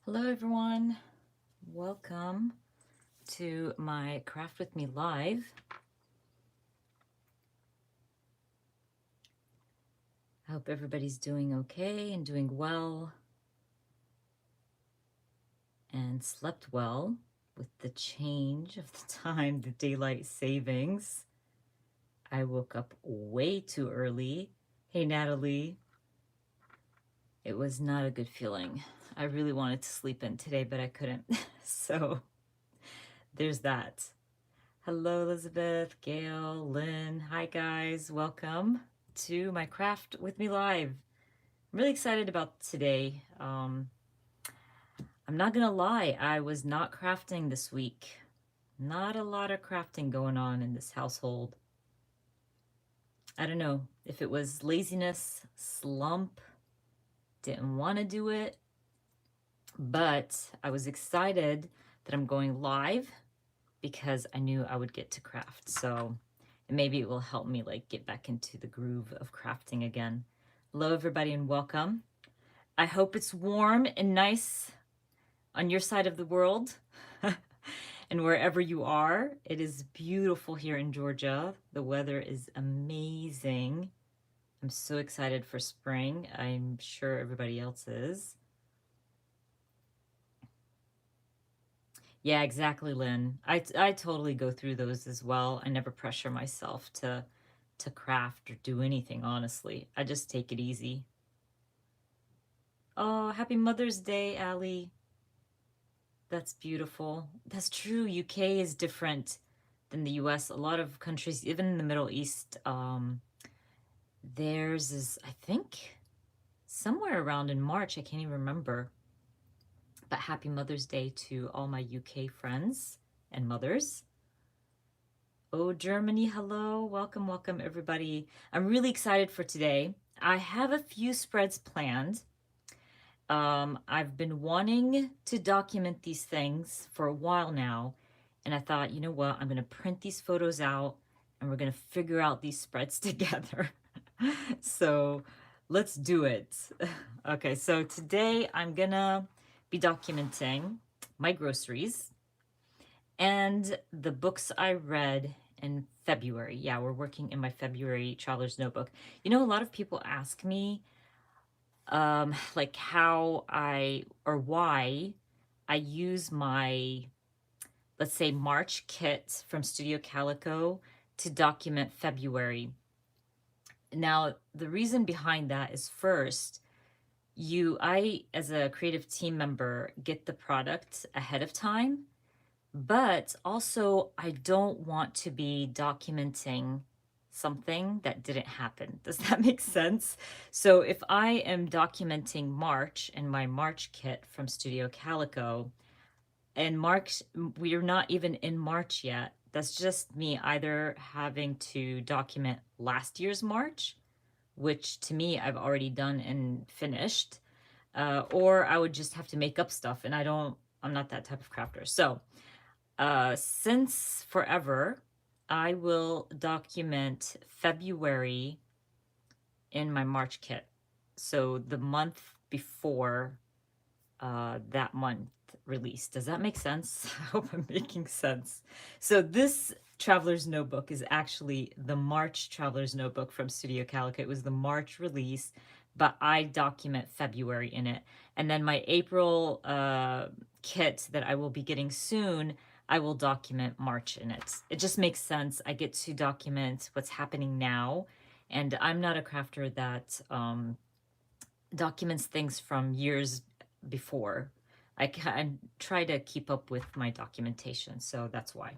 Hello everyone, welcome to my Craft With Me Live. I hope everybody's doing okay and doing well and slept well with the change of the time, the daylight savings. I woke up way too early. Hey Natalie, it was not a good feeling. I really wanted to sleep in today, but I couldn't. So there's that. Hello, Elizabeth, Gail, Lynn. Hi, guys. Welcome to my Craft With Me Live. I'm really excited about today. I'm not going to lie, I was not crafting this week. Not a lot of crafting going on in this household. I don't know if it was laziness, slump, didn't want to do it, but I was excited that I'm going live because I knew I would get to craft. So maybe it will help me like get back into the groove of crafting again. Hello everybody and welcome. I hope it's warm and nice on your side of the world and wherever you are. It is beautiful here in Georgia. The weather is amazing. I'm so excited for spring. I'm sure everybody else is. Yeah, exactly, Lynn. I totally go through those as well. I never pressure myself to craft or do anything, honestly. I just take it easy. Oh, happy Mother's Day, Allie. That's beautiful. That's true. UK is different than the US. A lot of countries, even in the Middle East, theirs is, I think, somewhere around in March. I can't even remember. But happy Mother's Day to all my UK friends and mothers. Oh, Germany, hello. Welcome, welcome, everybody. I'm really excited for today. I have a few spreads planned. I've been wanting to document these things for a while now, and I thought, you know what, I'm going to print these photos out and we're going to figure out these spreads together. So let's do it. Okay, so today I'm going to be documenting my groceries and the books I read in February. Yeah, we're working in my February traveler's notebook. You know, a lot of people ask me like how I or why I use my, let's say, March kit from Studio Calico to document February. Now, the reason behind that is first, I, as a creative team member, get the product ahead of time, but also I don't want to be documenting something that didn't happen. Does that make sense? So if I am documenting March and my March kit from Studio Calico, and March, we are not even in March yet. That's just me either having to document last year's March, which to me I've already done and finished, or I would just have to make up stuff, and I'm not that type of crafter. So since forever, I will document February in my March kit. So the month before that month release. Does that make sense? I hope I'm making sense. So this Traveler's Notebook is actually the March Traveler's Notebook from Studio Calico. It was the March release, but I document February in it. And then my April kit that I will be getting soon, I will document March in it. It just makes sense. I get to document what's happening now. And I'm not a crafter that documents things from years before. I try to keep up with my documentation, so that's why.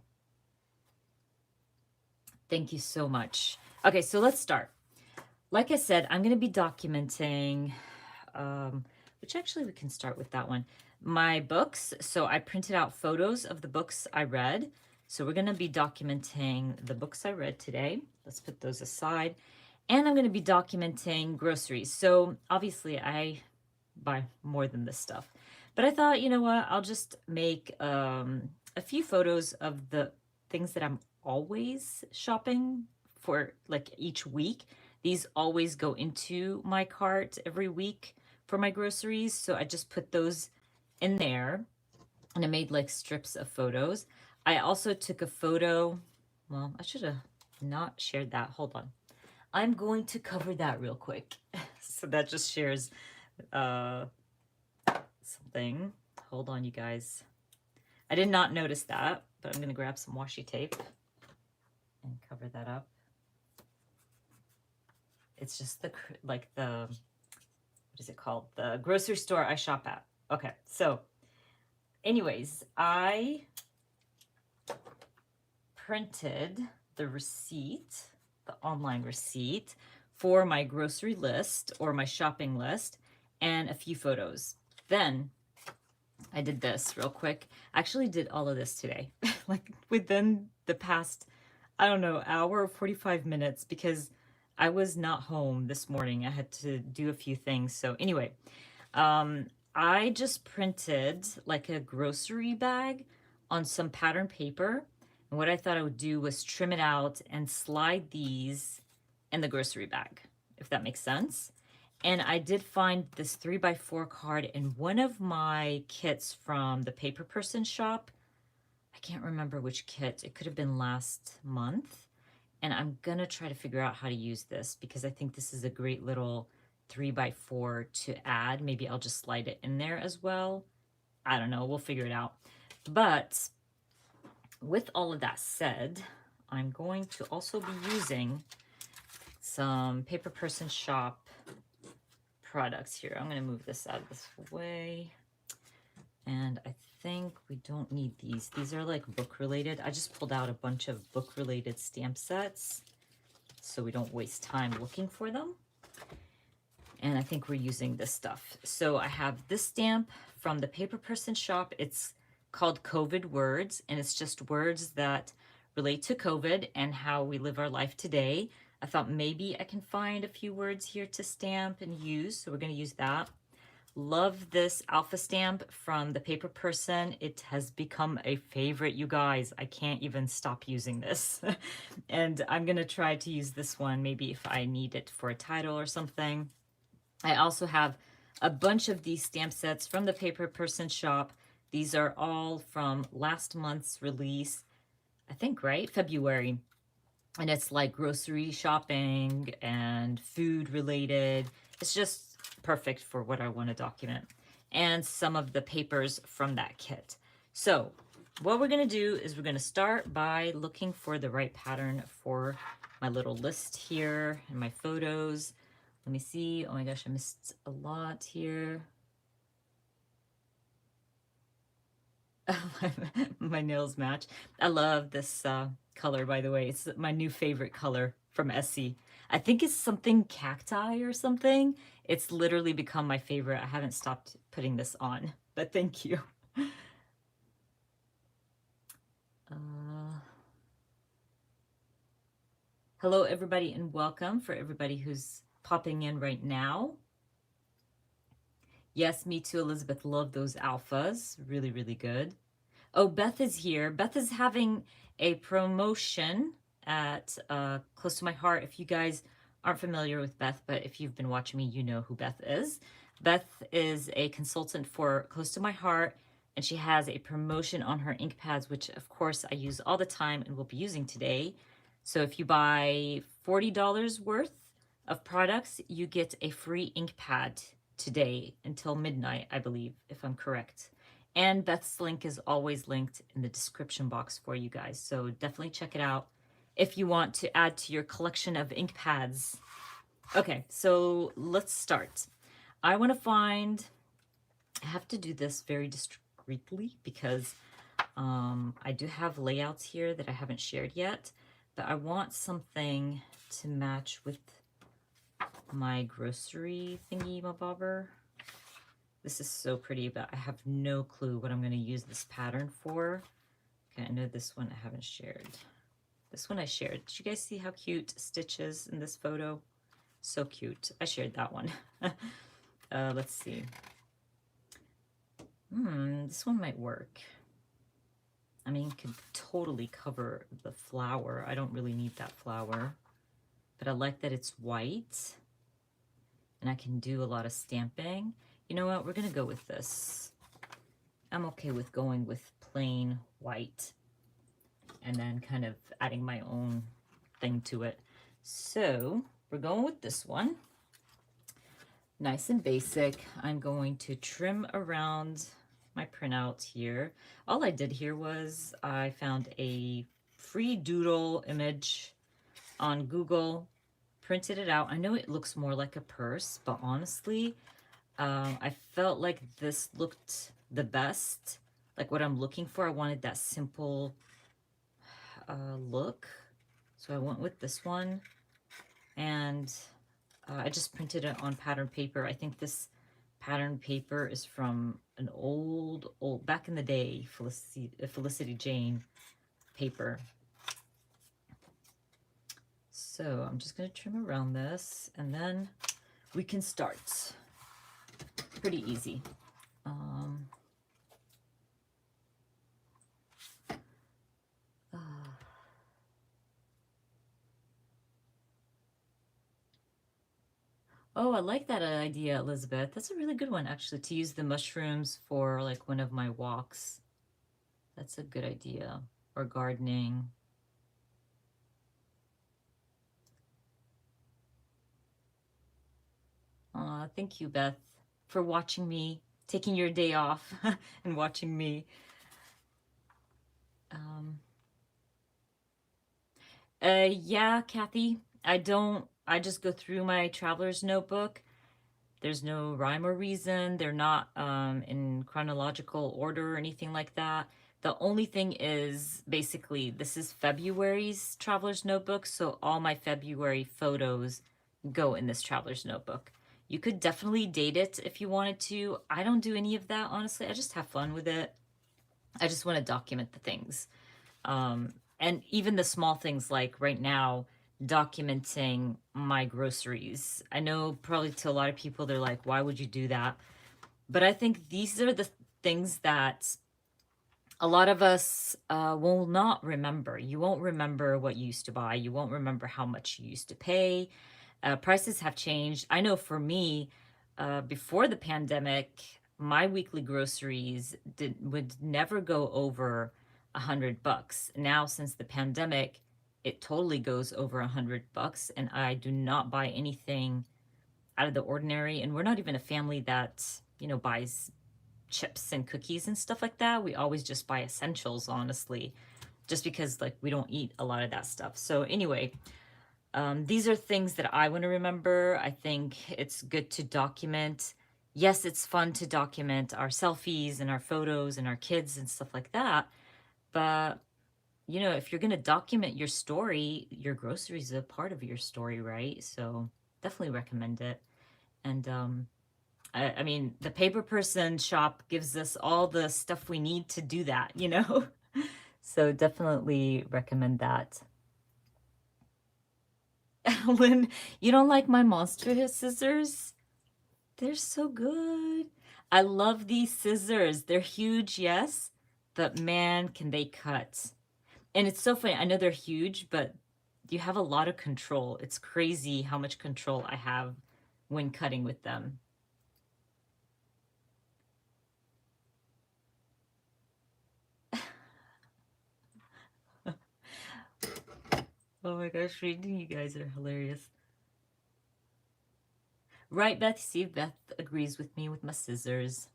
Thank you so much. Okay, so let's start. Like I said, I'm going to be documenting, which actually we can start with that one. My books. So I printed out photos of the books I read. So we're going to be documenting the books I read today. Let's put those aside. And I'm going to be documenting groceries. So obviously I buy more than this stuff. But I thought, you know what, I'll just make a few photos of the things that I'm always shopping for, like each week. These always go into my cart every week for my groceries. So I just put those in there, and I made like strips of photos. I also took a photo. Well, I should have not shared that. Hold on. I'm going to cover that real quick. So that just shares uh, something. Hold on, you guys. I did not notice that, but I'm going to grab some washi tape and cover that up. It's just the, like the, what is it called? The grocery store I shop at. Okay, so anyways, I printed the receipt, the online receipt for my grocery list or my shopping list and a few photos. Then I did this real quick. I actually did all of this today, like within the past, I don't know, hour or 45 minutes because I was not home this morning. I had to do a few things. So anyway, I just printed like a grocery bag on some pattern paper. And what I thought I would do was trim it out and slide these in the grocery bag, if that makes sense. And I did find this 3x4 card in one of my kits from the Paper Person shop. I can't remember which kit. It could have been last month. And I'm going to try to figure out how to use this because I think this is a great little 3x4 to add. Maybe I'll just slide it in there as well. I don't know. We'll figure it out. But with all of that said, I'm going to also be using some Paper Person shop products here. I'm going to move this out of this way. And I think we don't need these. These are like book related. I just pulled out a bunch of book related stamp sets so we don't waste time looking for them. And I think we're using this stuff. So I have this stamp from the Paper Person shop. It's called COVID Words, and it's just words that relate to COVID and how we live our life today. I thought maybe I can find a few words here to stamp and use, so we're going to use that. Love this alpha stamp from the Paper Person. It has become a favorite, you guys. I can't even stop using this. And I'm going to try to use this one maybe if I need it for a title or something. I also have a bunch of these stamp sets from the Paper Person shop. These are all from last month's release, I think, right? February. And it's like grocery shopping and food related. It's just perfect for what I want to document. And some of the papers from that kit. So what we're going to do is we're going to start by looking for the right pattern for my little list here and my photos. Let me see. Oh my gosh, I missed a lot here. My nails match. I love this color, by the way. It's my new favorite color from Essie. I think it's something cacti or something. It's literally become my favorite. I haven't stopped putting this on, but thank you. Hello, everybody, and welcome for everybody who's popping in right now. Yes, me too, Elizabeth. Love those alphas. Really, really good. Oh, Beth is here. Beth is having a promotion at Close to My Heart. If you guys aren't familiar with Beth, but if you've been watching me, you know who Beth is. Beth is a consultant for Close to My Heart, and she has a promotion on her ink pads, which of course I use all the time and will be using today. So if you buy $40 worth of products, you get a free ink pad today until midnight, I believe, if I'm correct. And Beth's link is always linked in the description box for you guys. So definitely check it out if you want to add to your collection of ink pads. Okay, so let's start. I want to find, I have to do this very discreetly because I do have layouts here that I haven't shared yet, but I want something to match with my grocery thingy mabobber. This is so pretty, but I have no clue what I'm going to use this pattern for. Okay, I know this one I haven't shared. This one I shared. Did you guys see how cute Stitch is in this photo? So cute. I shared that one. Let's see. This one might work. I mean, it could totally cover the flower. I don't really need that flower, but I like that it's white and I can do a lot of stamping. You know what? We're going to go with this. I'm okay with going with plain white and then kind of adding my own thing to it. So we're going with this one. Nice and basic. I'm going to trim around my printout here. All I did here was I found a free doodle image on Google, printed it out. I know it looks more like a purse, but honestly, I felt like this looked the best, like what I'm looking for. I wanted that simple look, so I went with this one, and I just printed it on pattern paper. I think this pattern paper is from an old, back in the day, Felicity Jane paper. So I'm just going to trim around this, and then we can start. Pretty easy. Oh, I like that idea, Elizabeth. That's a really good one, actually, to use the mushrooms for like one of my walks. That's a good idea. Or gardening. Thank you, Beth, for watching me, taking your day off and watching me. Yeah, Kathy, I just go through my traveler's notebook. There's no rhyme or reason. They're not in chronological order or anything like that. The only thing is basically this is February's traveler's notebook, so all my February photos go in this traveler's notebook. You could definitely date it if you wanted to. I don't do any of that, honestly. I just have fun with it. I just want to document the things. And even the small things like right now, documenting my groceries. I know probably to a lot of people, they're like, why would you do that? But I think these are the things that a lot of us will not remember. You won't remember what you used to buy. You won't remember how much you used to pay. Prices have changed. I know for me, before the pandemic, my weekly groceries would never go over $100. Now, since the pandemic, it totally goes over $100, and I do not buy anything out of the ordinary. And we're not even a family that buys chips and cookies and stuff like that. We always just buy essentials, honestly, just because like we don't eat a lot of that stuff. So anyway, these are things that I want to remember. I think it's good to document. Yes, it's fun to document our selfies and our photos and our kids and stuff like that. But, if you're going to document your story, your groceries are a part of your story, right? So definitely recommend it. And I mean, the paper person shop gives us all the stuff we need to do that. So definitely recommend that. Lynn, you don't like my monster scissors? They're so good. I love these scissors. They're huge, yes, but man, can they cut. And it's so funny. I know they're huge, but you have a lot of control. It's crazy how much control I have when cutting with them. Oh my gosh, reading you guys are hilarious. Right, Beth? See if Beth agrees with me with my scissors.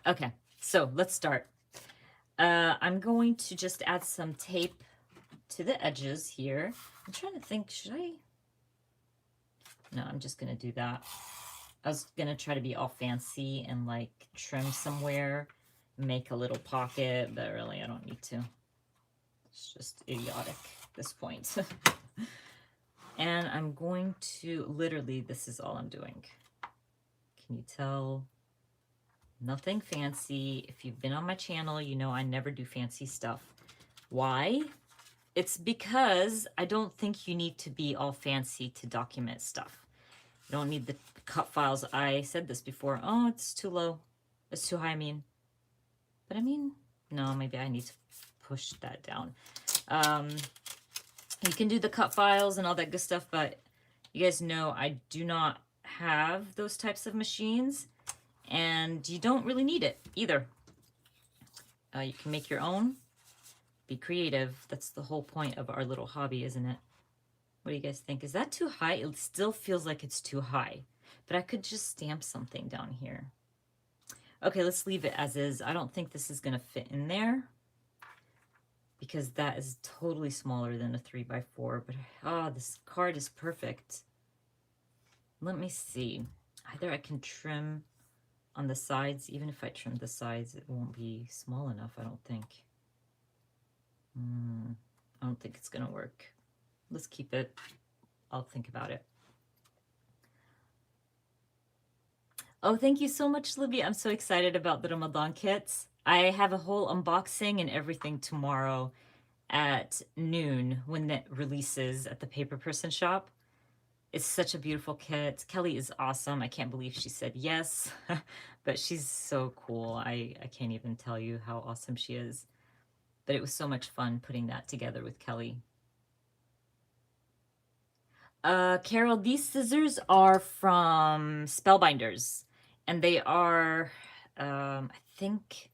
Okay, so let's start. I'm going to just add some tape to the edges here. I'm trying to think, should I? No, I'm just going to do that. I was going to try to be all fancy and like trim somewhere, make a little pocket, but really I don't need to. It's just idiotic at this point. And I'm going to, literally, this is all I'm doing. Can you tell? Nothing fancy. If you've been on my channel, you know I never do fancy stuff. Why? It's because I don't think you need to be all fancy to document stuff. You don't need the cut files. I said this before. Oh, it's too low. It's too high, I mean. But I mean, no, maybe I need to push that down. You can do the cut files and all that good stuff, but You guys know I do not have those types of machines, and you don't really need it either. You can make your own, be creative. That's the whole point of our little hobby, isn't it? What do you guys think? Is that too high? It still feels like it's too high, but I could just stamp something down here. Okay, let's leave it as is. I don't think this is gonna fit in there because that is totally smaller than a 3x4, but this card is perfect. Let me see. Either I can trim on the sides. Even if I trim the sides, it won't be small enough, I don't think. I don't think it's gonna work. Let's keep it. I'll think about it. Oh, thank you so much, Libby. I'm so excited about the Ramadan kits. I have a whole unboxing and everything tomorrow at noon when it releases at the Paper Person shop. It's such a beautiful kit. Kelly is awesome. I can't believe she said yes, but she's so cool. I can't even tell you how awesome she is. But it was so much fun putting that together with Kelly. Carol, these scissors are from Spellbinders, and they are, I think,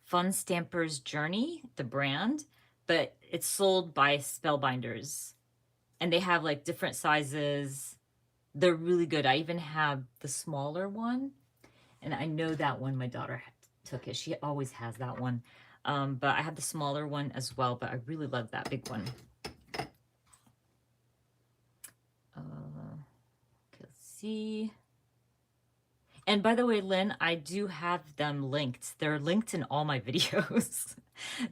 Fun Stamper's Journey, the brand, but it's sold by Spellbinders, and they have like different sizes. They're really good. I even have the smaller one, and I know that one my daughter took it. She always has that one, but I have the smaller one as well, but I really love that big one. Let's see. And by the way, Lynn, I do have them linked. They're linked in all my videos.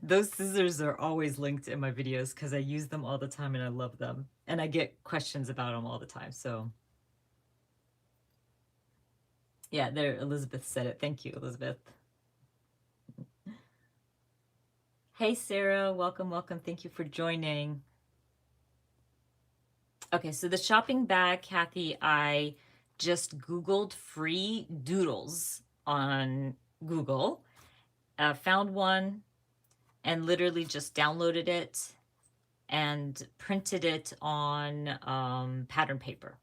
Those scissors are always linked in my videos because I use them all the time and I love them. And I get questions about them all the time. So yeah, there, Elizabeth said it. Thank you, Elizabeth. Hey, Sarah, welcome, welcome. Thank you for joining. Okay, so the shopping bag, Kathy, I just Googled free doodles on Google, found one, and literally just downloaded it and printed it on pattern paper.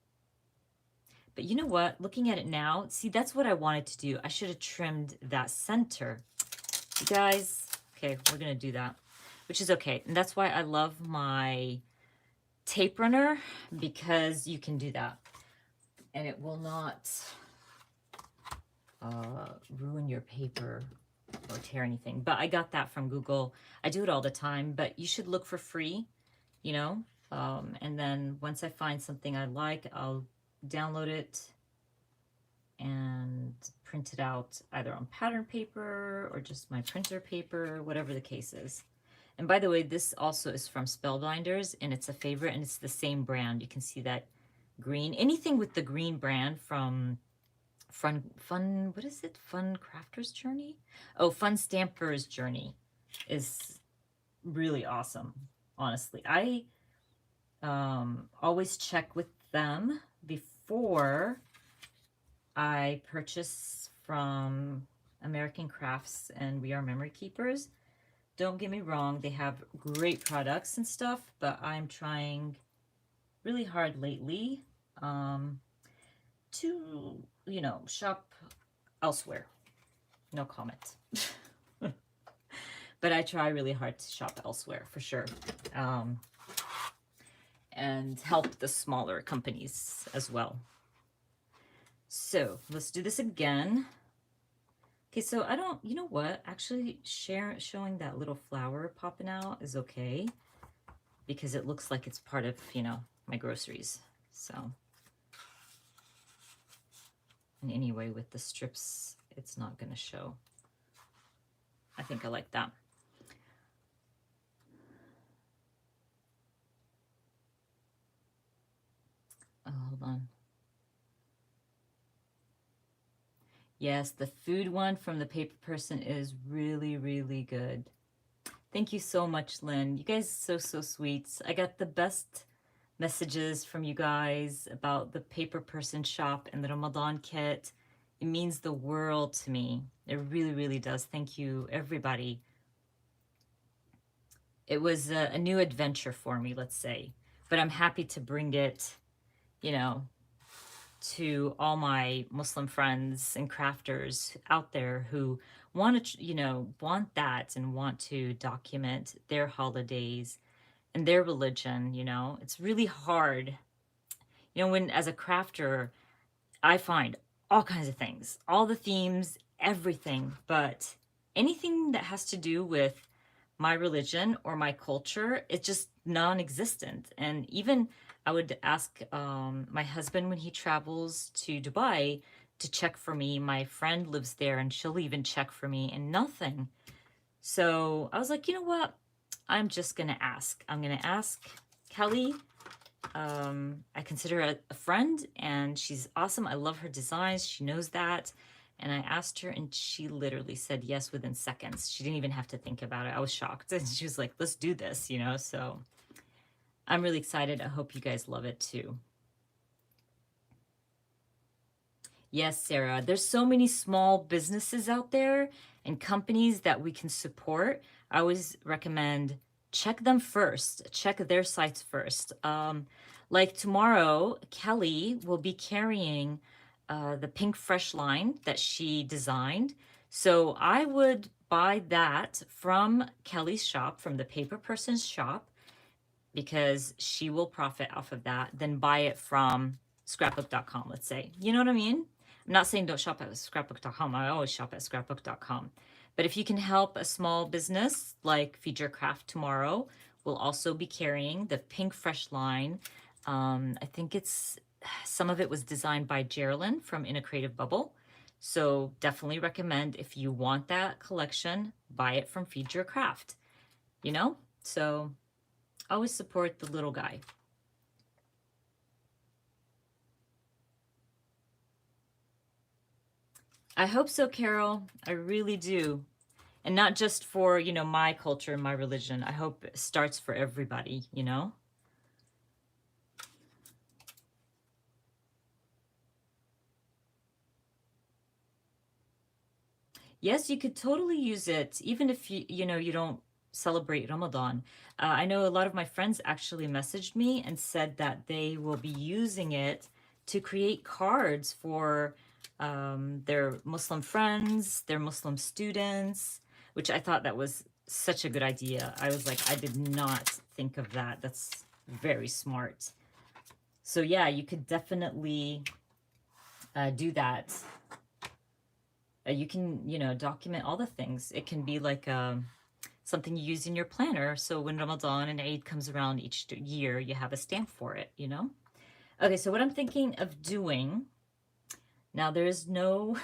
But you know what? Looking at it now, see, that's what I wanted to do. I should have trimmed that center. You guys, okay, we're going to do that, which is okay. And that's why I love my tape runner, because you can do that. And it will not ruin your paper or tear anything. But I got that from Google. I do it all the time, but you should look for free, you know. And then once I find something I like, I'll download it and print it out either on pattern paper or just my printer paper, whatever the case is. And by the way, this also is from Spellbinders, and it's a favorite, and it's the same brand. You can see that green. Anything with the green brand from Fun, what is it? Fun Crafter's Journey? Oh, Fun Stamper's Journey is really awesome, honestly. I always check with them before I purchase from American Crafts and We Are Memory Keepers. Don't get me wrong, they have great products and stuff, but I'm trying really hard lately to, you know, shop elsewhere. No comment. But I try really hard to shop elsewhere for sure. And help the smaller companies as well. So let's do this again. Okay, so I don't, you know what? Actually, showing that little flower popping out is okay because it looks like it's part of, you know, my groceries. So, and anyway, with the strips, it's not going to show. I think I like that. Oh, hold on. Yes, the food one from the Paper Person is really, really good. Thank you so much, Lynn. You guys are so, so sweet. I got the best messages from you guys about the Paper Person shop and the Ramadan kit. It means the world to me. It really, really does. Thank you, everybody. It was a new adventure for me, let's say. But I'm happy to bring it you know, to all my Muslim friends and crafters out there who want to, want that and want to document their holidays and their religion. It's really hard. When as a crafter, I find all kinds of things, all the themes, everything, but anything that has to do with my religion or my culture, it's just non existent. And even I would ask my husband when he travels to Dubai to check for me. My friend lives there and she'll even check for me and nothing. So I was like, you know what? I'm just going to ask. I'm going to ask Kelly. I consider her a friend and she's awesome. I love her designs. She knows that. And I asked her and she literally said yes within seconds. She didn't even have to think about it. I was shocked. And she was like, let's do this, So I'm really excited. I hope you guys love it too. Yes, Sarah, there's so many small businesses out there and companies that we can support. I always recommend check them first, check their sites first. Like tomorrow, Kelly will be carrying the Pink Fresh line that she designed. So I would buy that from Kelly's shop, from the paper person's shop, because she will profit off of that, then buy it from scrapbook.com, let's say. You know what I mean? I'm not saying don't shop at scrapbook.com. I always shop at scrapbook.com. But if you can help a small business like Feed Your Craft tomorrow, we'll also be carrying the Pink Fresh line. I think some of it was designed by Geraldine from In a Creative Bubble. So definitely recommend if you want that collection, buy it from Feed Your Craft, So always support the little guy. I hope so, Carol. I really do. And not just for, my culture and my religion. I hope it starts for everybody. Yes, you could totally use it, even if you don't celebrate Ramadan. I know a lot of my friends actually messaged me and said that they will be using it to create cards for their Muslim friends, their Muslim students, which I thought that was such a good idea. I was like, I did not think of that. That's very smart. So yeah, you could definitely do that. You can, document all the things. It can be like something you use in your planner. So when Ramadan and Eid comes around each year, you have a stamp for it. Okay, so what I'm thinking of doing, now there is no,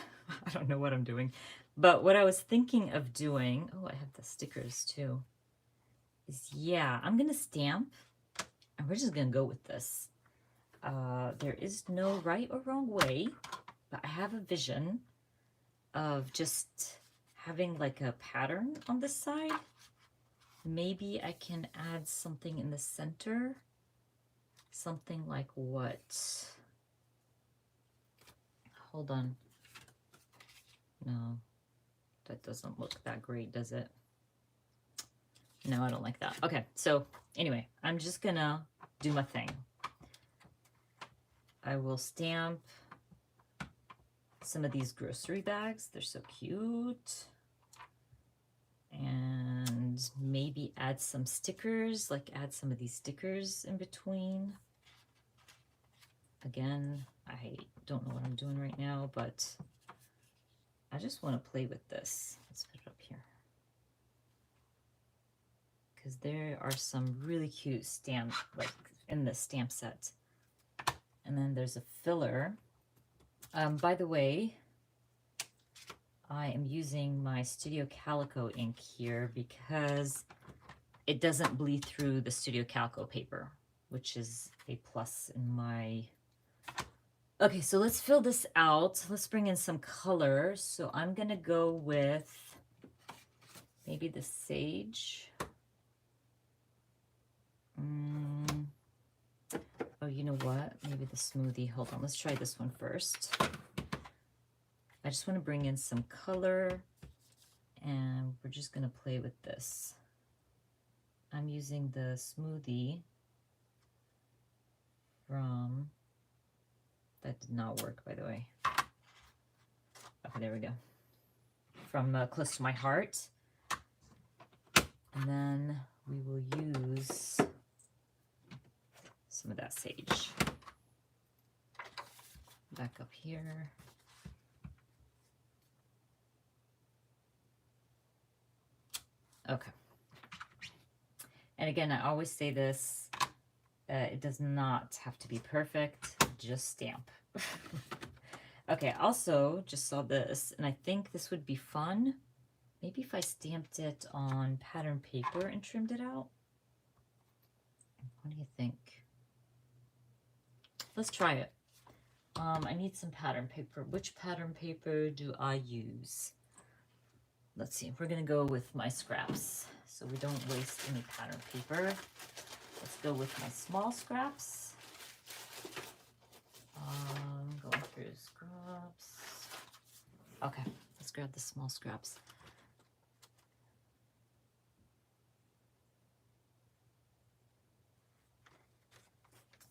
I don't know what I'm doing, but what I was thinking of doing, oh, I have the stickers too, is I'm going to stamp, and we're just going to go with this. There is no right or wrong way, but I have a vision of just having like a pattern on this side. Maybe I can add something in the center. Something like what? Hold on. No, that doesn't look that great, does it? No, I don't like that. Okay, so anyway, I'm just gonna do my thing. I will stamp some of these grocery bags. They're so cute. And maybe add some stickers, like add some of these stickers in between. Again, I don't know what I'm doing right now, but I just want to play with this. Let's put it up here. Because there are some really cute stamps, like in the stamp set. And then there's a filler. By the way, I am using my Studio Calico ink here because it doesn't bleed through the Studio Calico paper, which is a plus in my... Okay, so let's fill this out. Let's bring in some color. So I'm gonna go with maybe the sage. Oh, you know what? Maybe the smoothie. Hold on, let's try this one first. I just want to bring in some color, and we're just going to play with this. I'm using the smoothie from That did not work, by the way. Okay, there we go. From Close to My Heart. And then we will use some of that sage. Back up here. Okay. And again, I always say this, it does not have to be perfect, just stamp. Okay, also just saw this, and I think this would be fun. Maybe if I stamped it on pattern paper and trimmed it out. What do you think? Let's try it. I need some pattern paper. Which pattern paper do I use? Let's see. We're going to go with my scraps so we don't waste any pattern paper. Let's go with my small scraps. Going through scraps. Okay, let's grab the small scraps.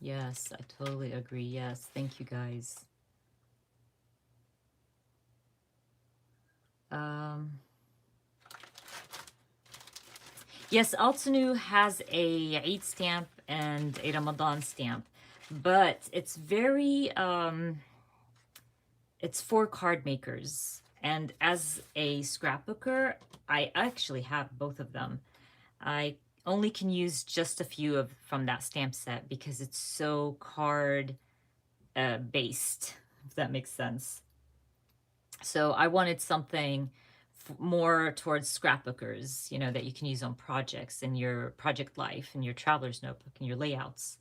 Yes, I totally agree. Yes, thank you guys. Yes, Altanu has a Eid stamp and a Ramadan stamp, but it's very, it's for card makers. And as a scrapbooker, I actually have both of them. I only can use just a few of from that stamp set because it's so card based, if that makes sense. So I wanted something more towards scrapbookers, you know, that you can use on projects in your project life, in your traveler's notebook, and your layouts.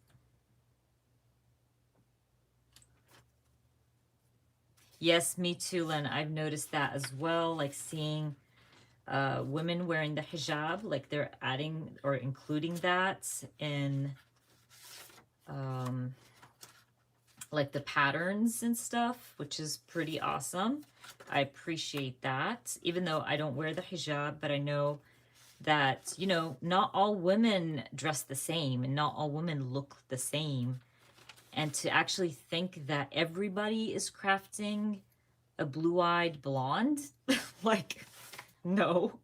Yes, me too, Lynn. I've noticed that as well, like seeing women wearing the hijab, like they're adding or including that in like the patterns and stuff, which is pretty awesome. I appreciate that, even though I don't wear the hijab, but I know that, you know, not all women dress the same and not all women look the same. And to actually think that everybody is crafting a blue-eyed blonde, like, no.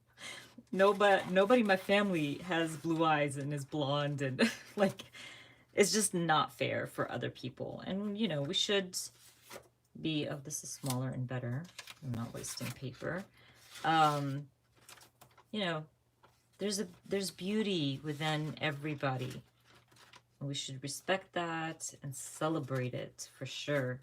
Nobody in my family has blue eyes and is blonde, and like, it's just not fair for other people. And, you know, we should be, oh, this is smaller and better. I'm not wasting paper. You know, there's beauty within everybody. And we should respect that and celebrate it for sure.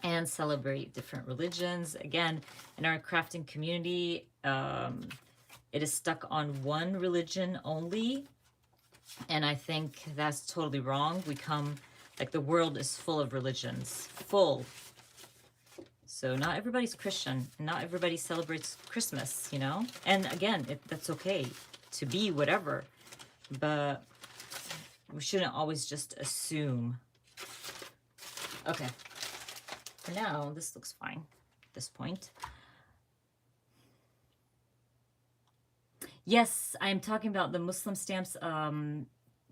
And celebrate different religions. Again, in our crafting community, it is stuck on one religion only. And I think that's totally wrong. We come, like, the world is full of religions. Full. So not everybody's Christian. And not everybody celebrates Christmas, you know? And again, that's okay to be whatever. But we shouldn't always just assume. Okay. For now, this looks fine at this point. Yes, I'm talking about the Muslim stamps.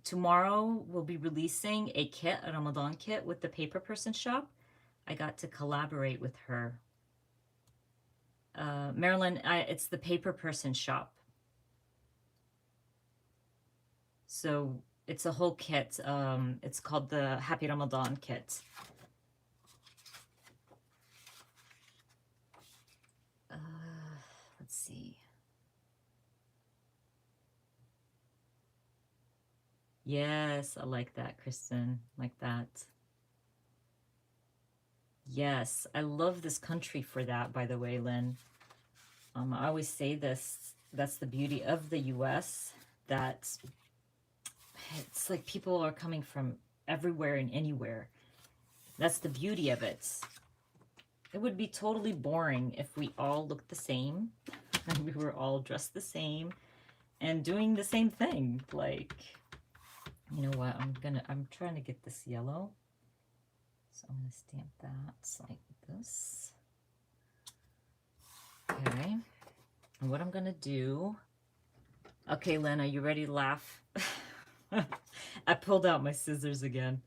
Tomorrow we'll be releasing a kit, a Ramadan kit with the Paper Person shop. I got to collaborate with her. Marilyn, it's the Paper Person shop. So it's a whole kit. It's called the Happy Ramadan kit. Let's see. Yes, I like that, Kristen. Like that. Yes, I love this country for that, by the way, Lynn. I always say this, that's the beauty of the US, that it's like people are coming from everywhere and anywhere. That's the beauty of it. It would be totally boring if we all looked the same and we were all dressed the same and doing the same thing. Like, you know what, I'm trying to get this yellow. So I'm gonna stamp that like this. Okay, and what I'm gonna do, okay, Lynn, are you ready to laugh? I pulled out my scissors again.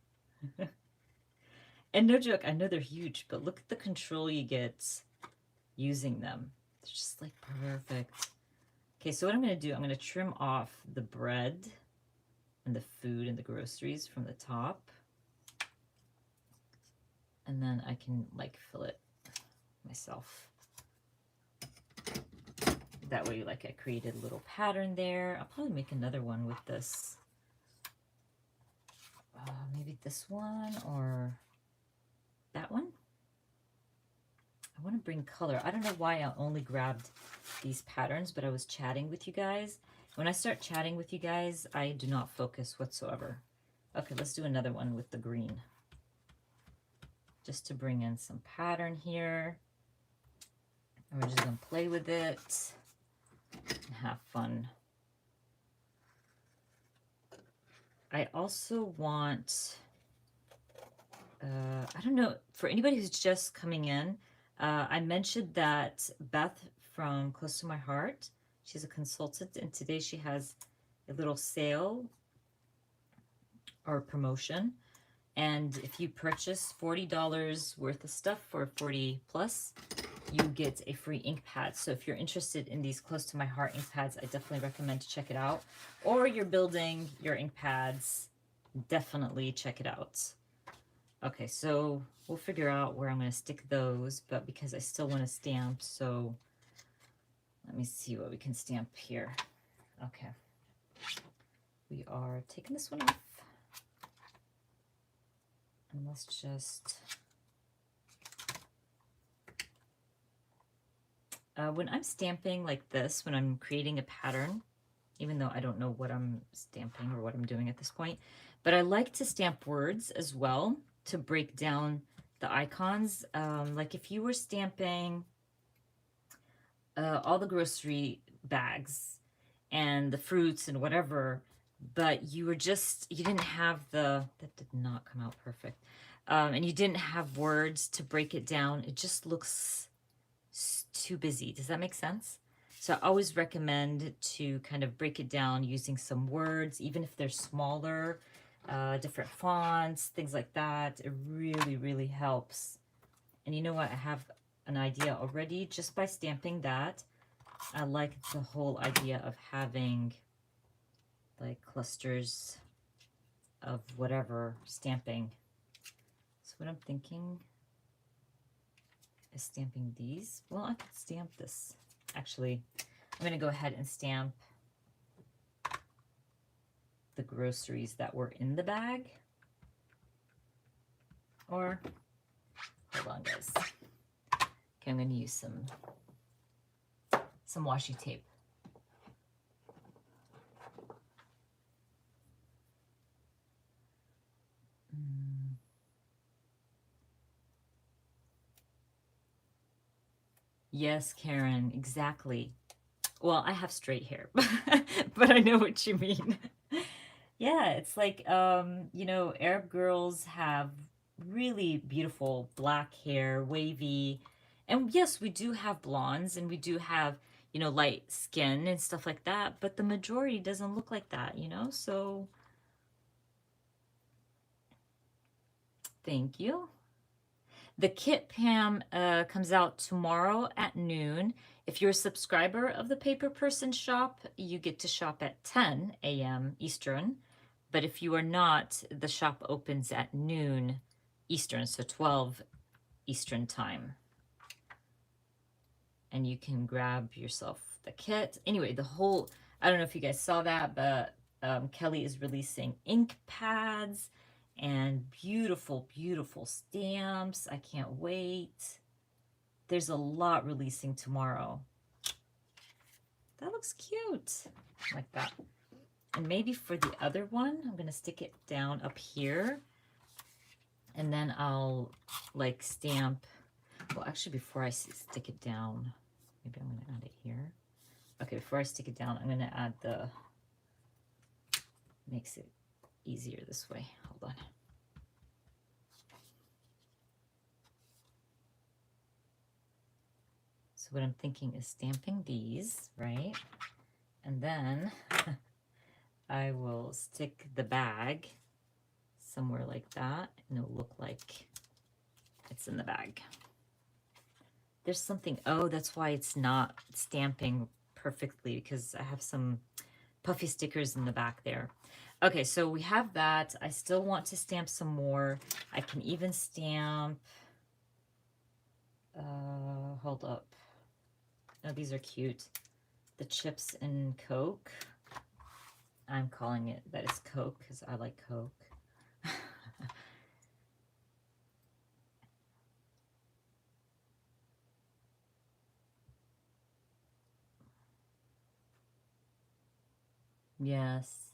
And no joke, I know they're huge, but look at the control you get using them. They're just like perfect. Okay, so what I'm going to do, I'm going to trim off the bread and the food and the groceries from the top. And then I can like fill it myself. That way, like I created a little pattern there. I'll probably make another one with this. Maybe this one or that one. I want to bring color. I don't know why I only grabbed these patterns, but I was chatting with you guys. When I start chatting with you guys, I do not focus whatsoever. Okay, let's do another one with the green. Just to bring in some pattern here. And we're just going to play with it and have fun. I also want, I don't know, for anybody who's just coming in, I mentioned that Beth from Close to My Heart, she's a consultant, and today she has a little sale or promotion. And if you purchase $40 worth of stuff for 40 plus, you get a free ink pad. So if you're interested in these Close to My Heart ink pads, I definitely recommend to check it out. Or you're building your ink pads, definitely check it out. Okay, so we'll figure out where I'm going to stick those, but because I still want to stamp, so let me see what we can stamp here. Okay. We are taking this one off. And let's just... when I'm stamping like this, when I'm creating a pattern, even though I don't know what I'm stamping or what I'm doing at this point, but I like to stamp words as well to break down the icons. Like if you were stamping all the grocery bags and the fruits and whatever, but you didn't have that did not come out perfect. And you didn't have words to break it down. It just looks too busy. Does that make sense? So I always recommend to kind of break it down using some words, even if they're smaller, different fonts, things like that. It really, really helps. And you know what? I have an idea already just by stamping that. I like the whole idea of having like clusters of whatever stamping. So what I'm thinking is stamping these. Well, I could stamp this. Actually, I'm going to go ahead and stamp the groceries that were in the bag. Or, hold on guys. Okay, I'm going to use some washi tape. Yes, Karen, exactly. Well, I have straight hair, but I know what you mean. Yeah, it's like, you know, Arab girls have really beautiful black hair, wavy. And yes, we do have blondes and we do have, you know, light skin and stuff like that, but the majority doesn't look like that, you know? So, thank you. The kit, Pam, comes out tomorrow at noon. If you're a subscriber of the Paper Person shop, you get to shop at 10 a.m. Eastern. But if you are not, the shop opens at noon Eastern, so 12 Eastern time. And you can grab yourself the kit. Anyway, I don't know if you guys saw that, but Kelly is releasing ink pads and beautiful, beautiful stamps. I can't wait. There's a lot releasing tomorrow. That looks cute. Like that. And maybe for the other one, I'm going to stick it down up here. And then I'll like stamp. Well, actually, before I stick it down, maybe I'm going to add it here. Okay, before I stick it down, I'm going to add makes it easier this way. Hold on. So what I'm thinking is stamping these, right? And then I will stick the bag somewhere like that, and it'll look like It's in the bag. There's something, oh, that's why it's not stamping perfectly, because I have some puffy stickers in the back there. Okay, so we have that. I still want to stamp some more. I can even stamp, hold up. Oh, these are cute. The chips and Coke. I'm calling it that is Coke because I like Coke. Yes.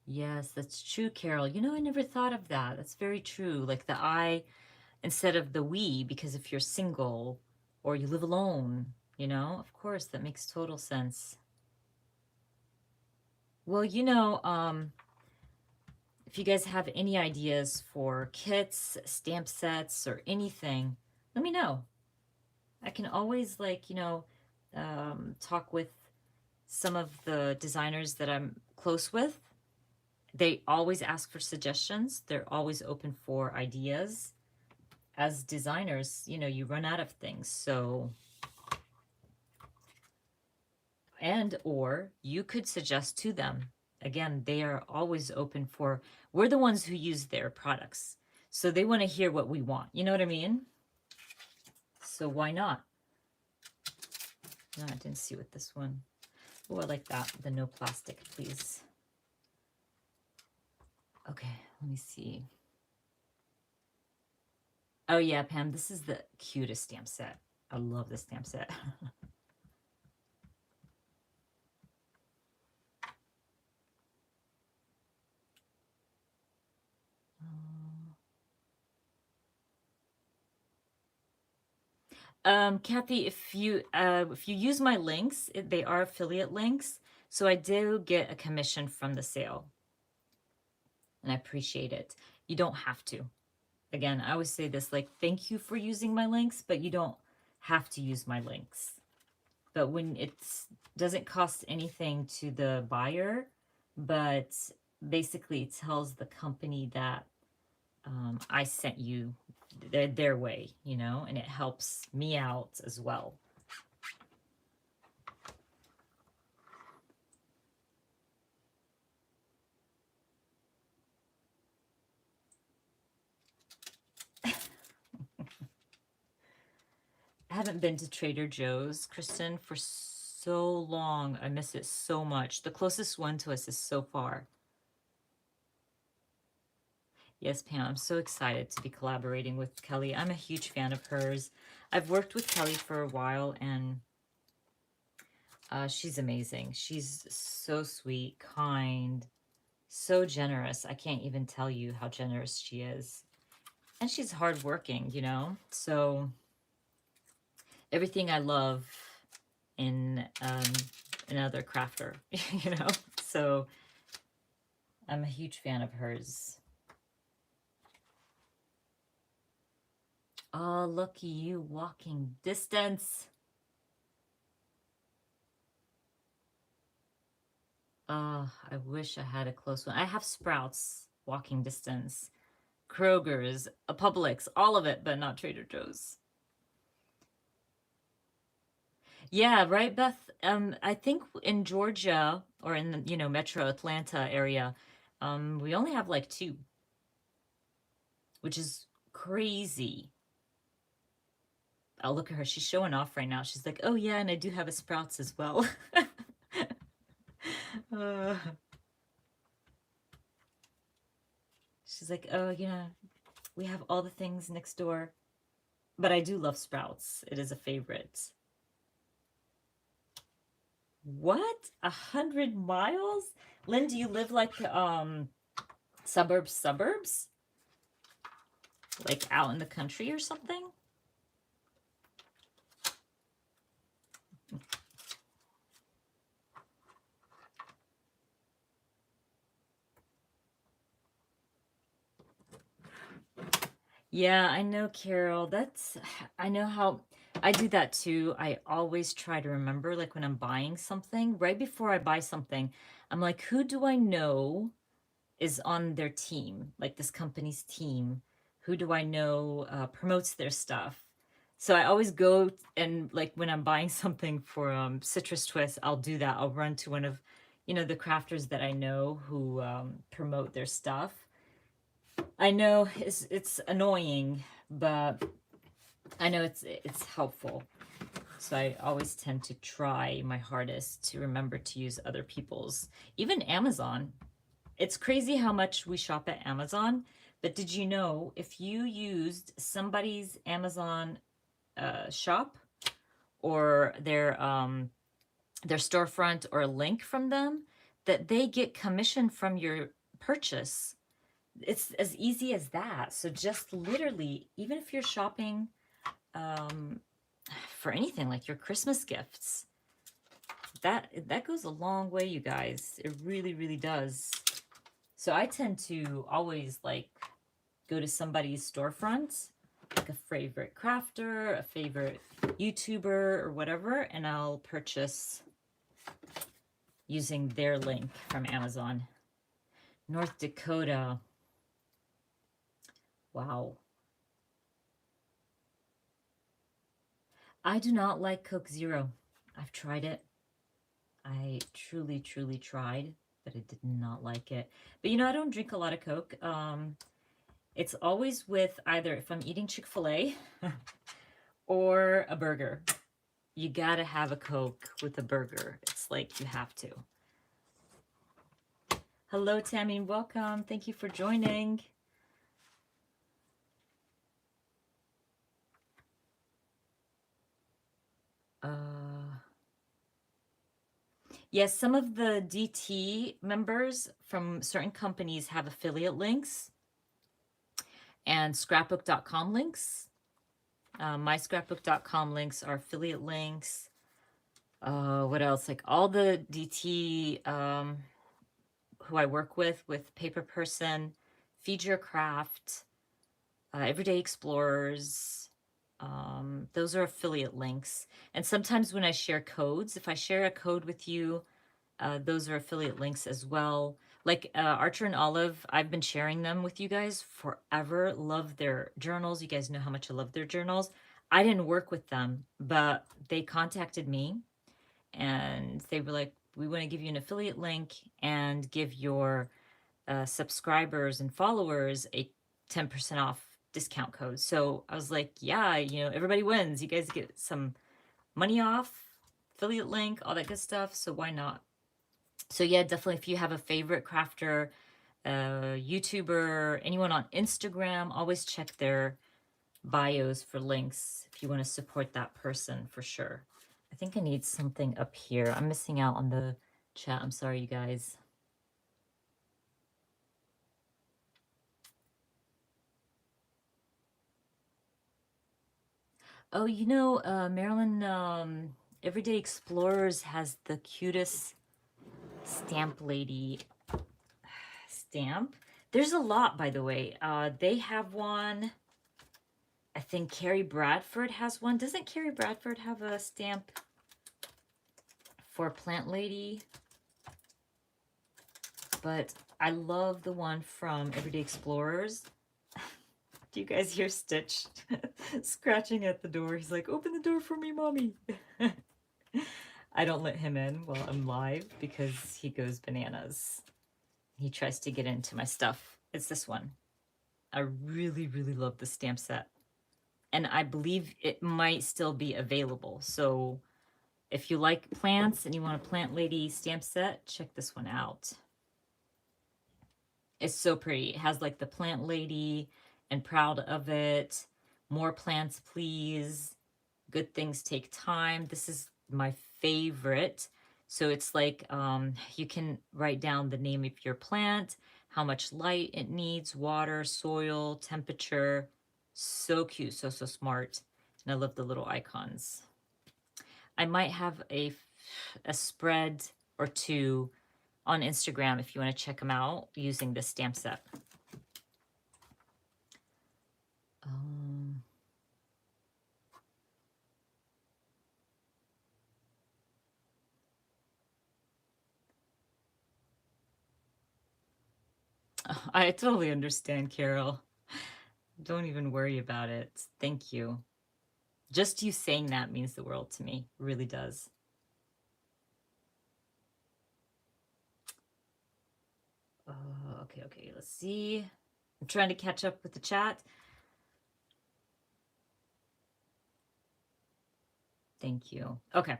Yes, that's true, Carol. You know, I never thought of that. That's very true. Like the I instead of the we, because if you're single or you live alone, you know, of course, that makes total sense. Well, if you guys have any ideas for kits, stamp sets, or anything, let me know. I can always, like, talk with some of the designers that I'm close with. They always ask for suggestions, they're always open for ideas. As designers, you run out of things. So, and or you could suggest to them. Again, they are always open for, we're the ones who use their products. So they want to hear what we want. You know what I mean? So why not? No, I didn't see what this one. Oh, I like that. The no plastic, please. Okay, let me see. Oh yeah, Pam, this is the cutest stamp set. I love this stamp set. Kathy, if you use my links, they are affiliate links, so I do get a commission from the sale, and I appreciate it. You don't have to. Again, I always say this, like, thank you for using my links, but you don't have to use my links. But when it doesn't cost anything to the buyer, but basically it tells the company that I sent you their way, and it helps me out as well. I haven't been to Trader Joe's, Kristen, for so long. I miss it so much. The closest one to us is so far. Yes, Pam, I'm so excited to be collaborating with Kelly. I'm a huge fan of hers. I've worked with Kelly for a while, and she's amazing. She's so sweet, kind, so generous. I can't even tell you how generous she is. And she's hardworking, So everything I love in another crafter, So I'm a huge fan of hers. Oh, looky you, walking distance. Oh, I wish I had a close one. I have Sprouts, walking distance, Kroger's, a Publix, all of it, but not Trader Joe's. Yeah, right, Beth. I think in Georgia or in the, Metro Atlanta area, we only have like two, which is crazy. Oh, look at her. She's showing off right now. She's like, oh yeah, and I do have a Sprouts as well. uh, she's like, oh, we have all the things next door. But I do love Sprouts. It is a favorite. What? 100 miles? Lynn, do you live like suburbs? Like out in the country or something? Yeah, I know, Carol. I know how I do that too. I always try to remember, like when I'm buying something, right before I buy something, I'm like, who do I know is on their team, like this company's team, Who do I know promotes their stuff? So I always go and like when I'm buying something for Citrus Twist, I'll do that. I'll run to one of, the crafters that I know who promote their stuff. I know it's annoying, but I know it's helpful. So I always tend to try my hardest to remember to use other people's, even Amazon. It's crazy how much we shop at Amazon, but did you know if you used somebody's Amazon shop or their storefront or a link from them, that they get commission from your purchase? It's as easy as that. So just literally, even if you're shopping um, for anything like your Christmas gifts, that goes a long way, you guys. It really, really does. So I tend to always like go to somebody's storefront, like a favorite crafter, a favorite YouTuber, or whatever, and I'll purchase using their link from Amazon. North Dakota. Wow. I do not like Coke Zero. I've tried it. I truly, truly tried, but I did not like it. But I don't drink a lot of Coke. It's always with either if I'm eating Chick-fil-A or a burger. You gotta have a Coke with a burger. It's like you have to. Hello, Tammy. Welcome. Thank you for joining. Yes, some of the DT members from certain companies have affiliate links and scrapbook.com links. My scrapbook.com links are affiliate links. What else? Like all the DT who I work with Paper Person, Feed Your Craft, Everyday Explorers. Those are affiliate links. And sometimes when I share codes, if I share a code with you, those are affiliate links as well. Like Archer and Olive, I've been sharing them with you guys forever. Love their journals. You guys know how much I love their journals. I didn't work with them, but they contacted me and they were like, we want to give you an affiliate link and give your subscribers and followers a 10% off discount code. So I was like, yeah, everybody wins. You guys get some money off, affiliate link, all that good stuff. So why not? So yeah, definitely if you have a favorite crafter, YouTuber, anyone on Instagram, always check their bios for links if you want to support that person for sure. I think I need something up here. I'm missing out on the chat. I'm sorry, you guys. Oh, Maryland, Everyday Explorers has the cutest stamp lady stamp. There's a lot, by the way. They have one. I think Carrie Bradford has one. Doesn't Carrie Bradford have a stamp for Plant Lady? But I love the one from Everyday Explorers. Do you guys hear Stitch scratching at the door? He's like, open the door for me, mommy. I don't let him in while I'm live because he goes bananas. He tries to get into my stuff. It's this one. I really, really love the stamp set. And I believe it might still be available. So if you like plants and you want a Plant Lady stamp set, check this one out. It's so pretty. It has like the Plant Lady and Proud of It. More plants, please. Good things take time. This is my favorite. So it's like you can write down the name of your plant, how much light it needs, water, soil, temperature. So cute, so smart. And I love the little icons. I might have a spread or two on Instagram if you want to check them out using this stamp set. I totally understand, Carol. Don't even worry about it. Thank you. Just you saying that means the world to me. It really does. Okay. Let's see. I'm trying to catch up with the chat. Thank you. Okay.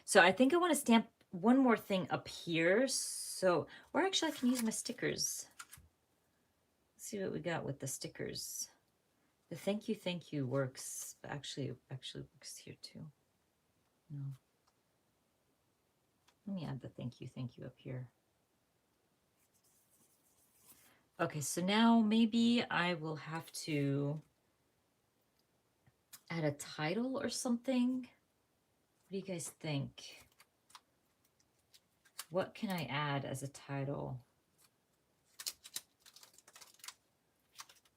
So I think I want to stamp one more thing up here. So, or actually I can use my stickers. Let's see what we got with the stickers. The thank you works, but actually works here too. No. Let me add the thank you up here. Okay, so now maybe I will have to add a title or something. What do you guys think? What can I add as a title?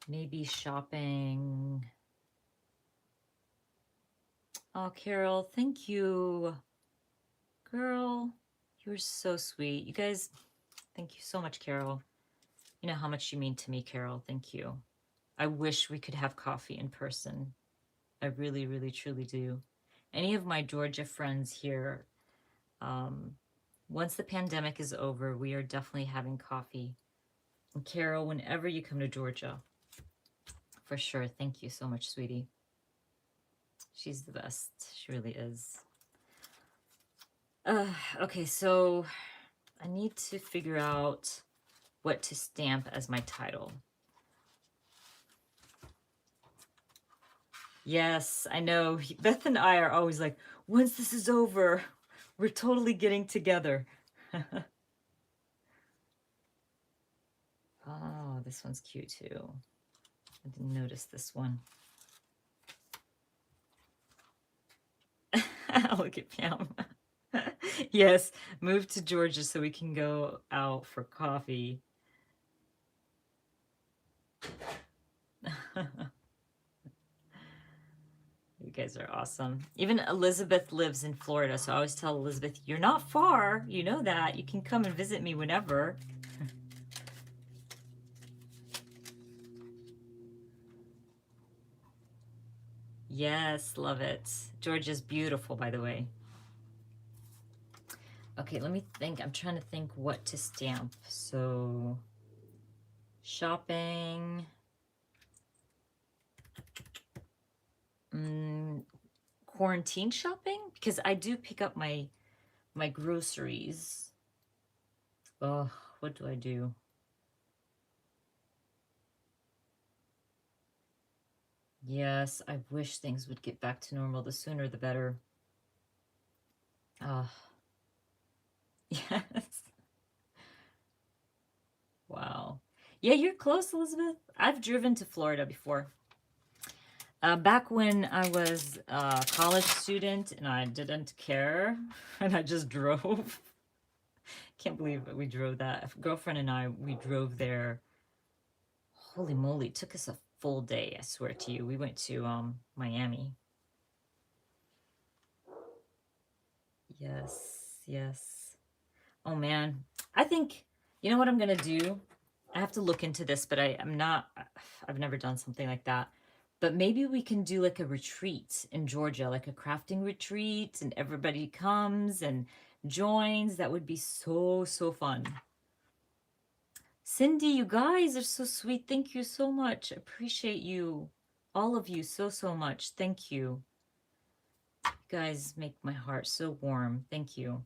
Maybe shopping. Oh, Carol, thank you. Girl, you're so sweet. You guys, thank you so much, Carol. You know how much you mean to me, Carol. Thank you. I wish we could have coffee in person. I really, really, truly do. Any of my Georgia friends here, once the pandemic is over, we are definitely having coffee. And Carol, whenever you come to Georgia, for sure. Thank you so much, sweetie. She's the best. She really is. Okay, so I need to figure out what to stamp as my title. Yes, I know. Beth and I are always like, once this is over, we're totally getting together. Oh, this one's cute too. I didn't notice this one. Look at Pam. Yes, move to Georgia so we can go out for coffee. You guys are awesome. Even Elizabeth lives in Florida, so I always tell Elizabeth, you're not far. You know that. You can come and visit me whenever. Yes, love it. Georgia's beautiful, by the way. Okay, let me think. I'm trying to think what to stamp. So, shopping. Quarantine shopping? Because I do pick up my groceries. Oh, what do I do? Yes, I wish things would get back to normal. The sooner the better. Oh, yes. Wow. Yeah, you're close, Elizabeth. I've driven to Florida before. Back when I was a college student and I didn't care and I just drove. Can't believe we drove that. A girlfriend and I, we drove there. Holy moly, it took us a full day, I swear to you. We went to Miami. Yes. Oh man. I think, you know what I'm gonna do? I have to look into this, but I've never done something like that. But maybe we can do like a retreat in Georgia, like a crafting retreat, and everybody comes and joins. That would be so, so fun. Cindy, you guys are so sweet. Thank you so much. Appreciate you. All of you so, so much. Thank you. You guys make my heart so warm. Thank you.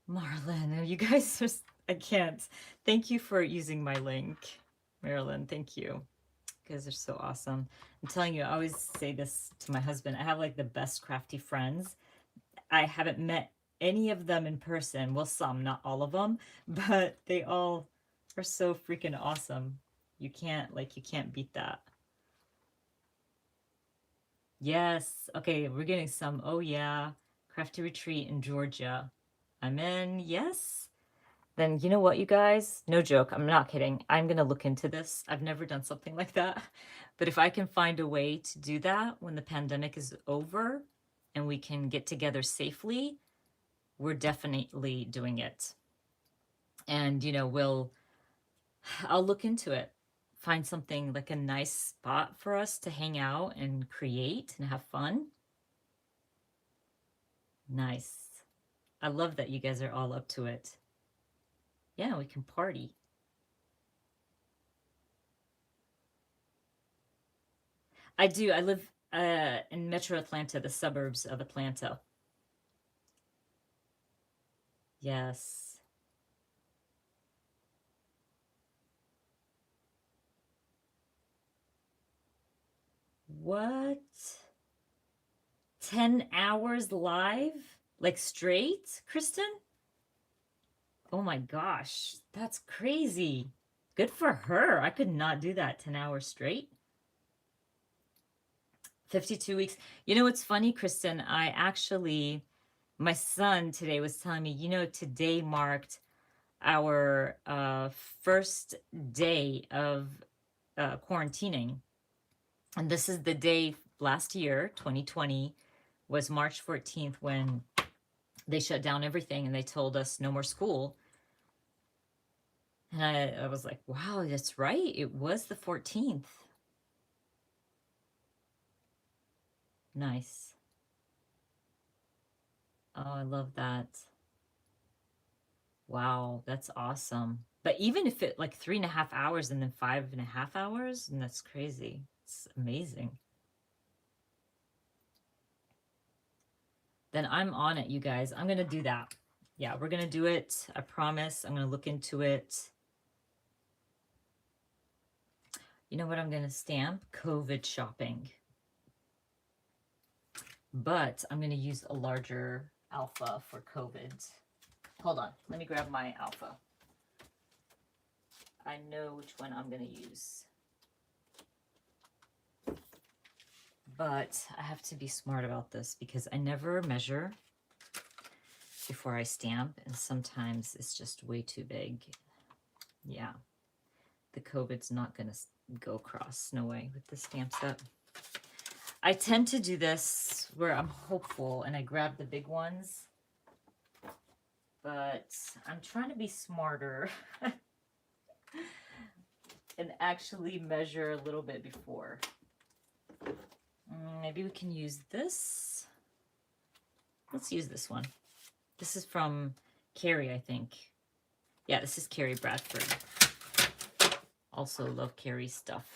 Marlon, you guys are, I can't. Thank you for using my link. Marilyn, thank you. You guys are so awesome. I'm telling you, I always say this to my husband. I have like the best crafty friends. I haven't met any of them in person. Well, some, not all of them, but they all are so freaking awesome. You can't beat that. Yes. Okay, we're getting some. Oh yeah. Crafty retreat in Georgia. I'm in. Yes. Then you know what, you guys? No joke. I'm not kidding. I'm going to look into this. I've never done something like that. But if I can find a way to do that when the pandemic is over and we can get together safely, we're definitely doing it. And, you know, I'll look into it. Find something like a nice spot for us to hang out and create and have fun. Nice. I love that you guys are all up to it. Yeah, we can party. I do. I live in Metro Atlanta, the suburbs of Atlanta. Yes. What? 10 hours live? Like straight, Kristen? Oh my gosh, that's crazy. Good for her. I could not do that 10 hours straight. 52 weeks. You know what's funny, Kristen? My son today was telling me, today marked our first day of quarantining. And this is the day last year, 2020, was March 14th when they shut down everything and they told us no more school. And I was like, wow, that's right. It was the 14th. Nice. Oh, I love that. Wow, that's awesome. But even if it like 3.5 hours and then 5.5 hours, and that's crazy. It's amazing. Then I'm on it, you guys. I'm gonna do that. Yeah, we're gonna do it. I promise. I'm gonna look into it. You know what I'm gonna stamp? COVID shopping. But I'm gonna use a larger alpha for COVID. Hold on, let me grab my alpha. I know which one I'm gonna use. But I have to be smart about this because I never measure before I stamp, and sometimes it's just way too big. Yeah, the COVID's not gonna go across, no way, with the stamp set. I tend to do this where I'm hopeful and I grab the big ones, but I'm trying to be smarter and actually measure a little bit before. Maybe we can use this. Let's use this one. This is from Carrie, I think. Yeah, this is Carrie Bradford. Also love Carrie's stuff.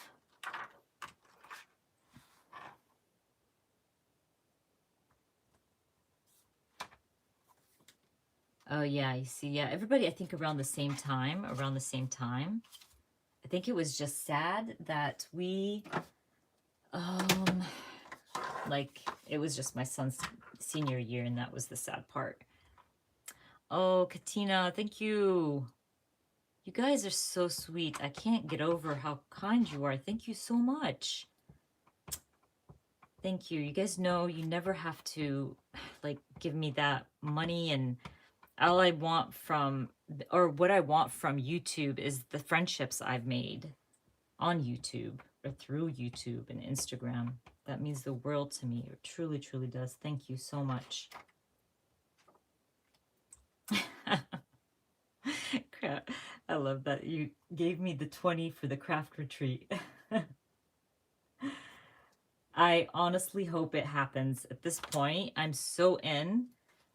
Oh yeah, you see, yeah, everybody I think around the same time. I think it was just sad that we like it was just my son's senior year and that was the sad part. Oh, Katina, thank you. You guys are so sweet. I can't get over how kind you are. Thank you so much. Thank you. You guys know you never have to like give me that money, and all I want from, or what I want from YouTube is the friendships I've made on YouTube or through YouTube and Instagram. That means the world to me. It truly, truly does. Thank you so much. I love that you gave me the 20 for the craft retreat. I honestly hope it happens. At this point, I'm so in.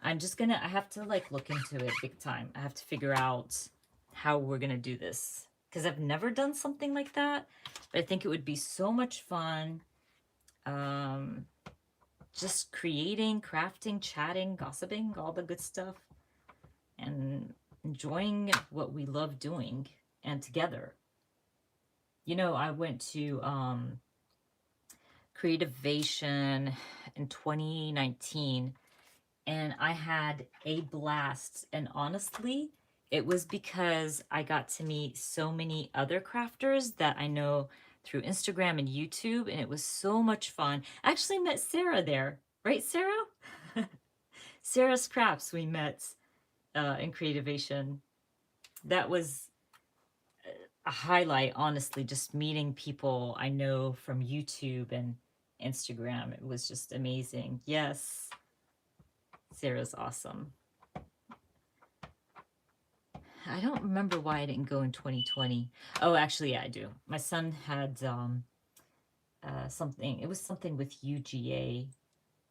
I have to like look into it big time. I have to figure out how we're gonna do this because I've never done something like that. But I think it would be so much fun. Just creating, crafting, chatting, gossiping, all the good stuff, and enjoying what we love doing and together. I went to Creativation in 2019 and I had a blast. And honestly, it was because I got to meet so many other crafters that I know through Instagram and YouTube, and it was so much fun. I actually met Sarah there, right, Sarah? Sarah Scraps, we met in Creativation. That was a highlight, honestly, just meeting people I know from YouTube and Instagram. It was just amazing. Yes, Sarah's awesome. I don't remember why I didn't go in 2020. Oh, actually, yeah, I do. My son had something. It was something with UGA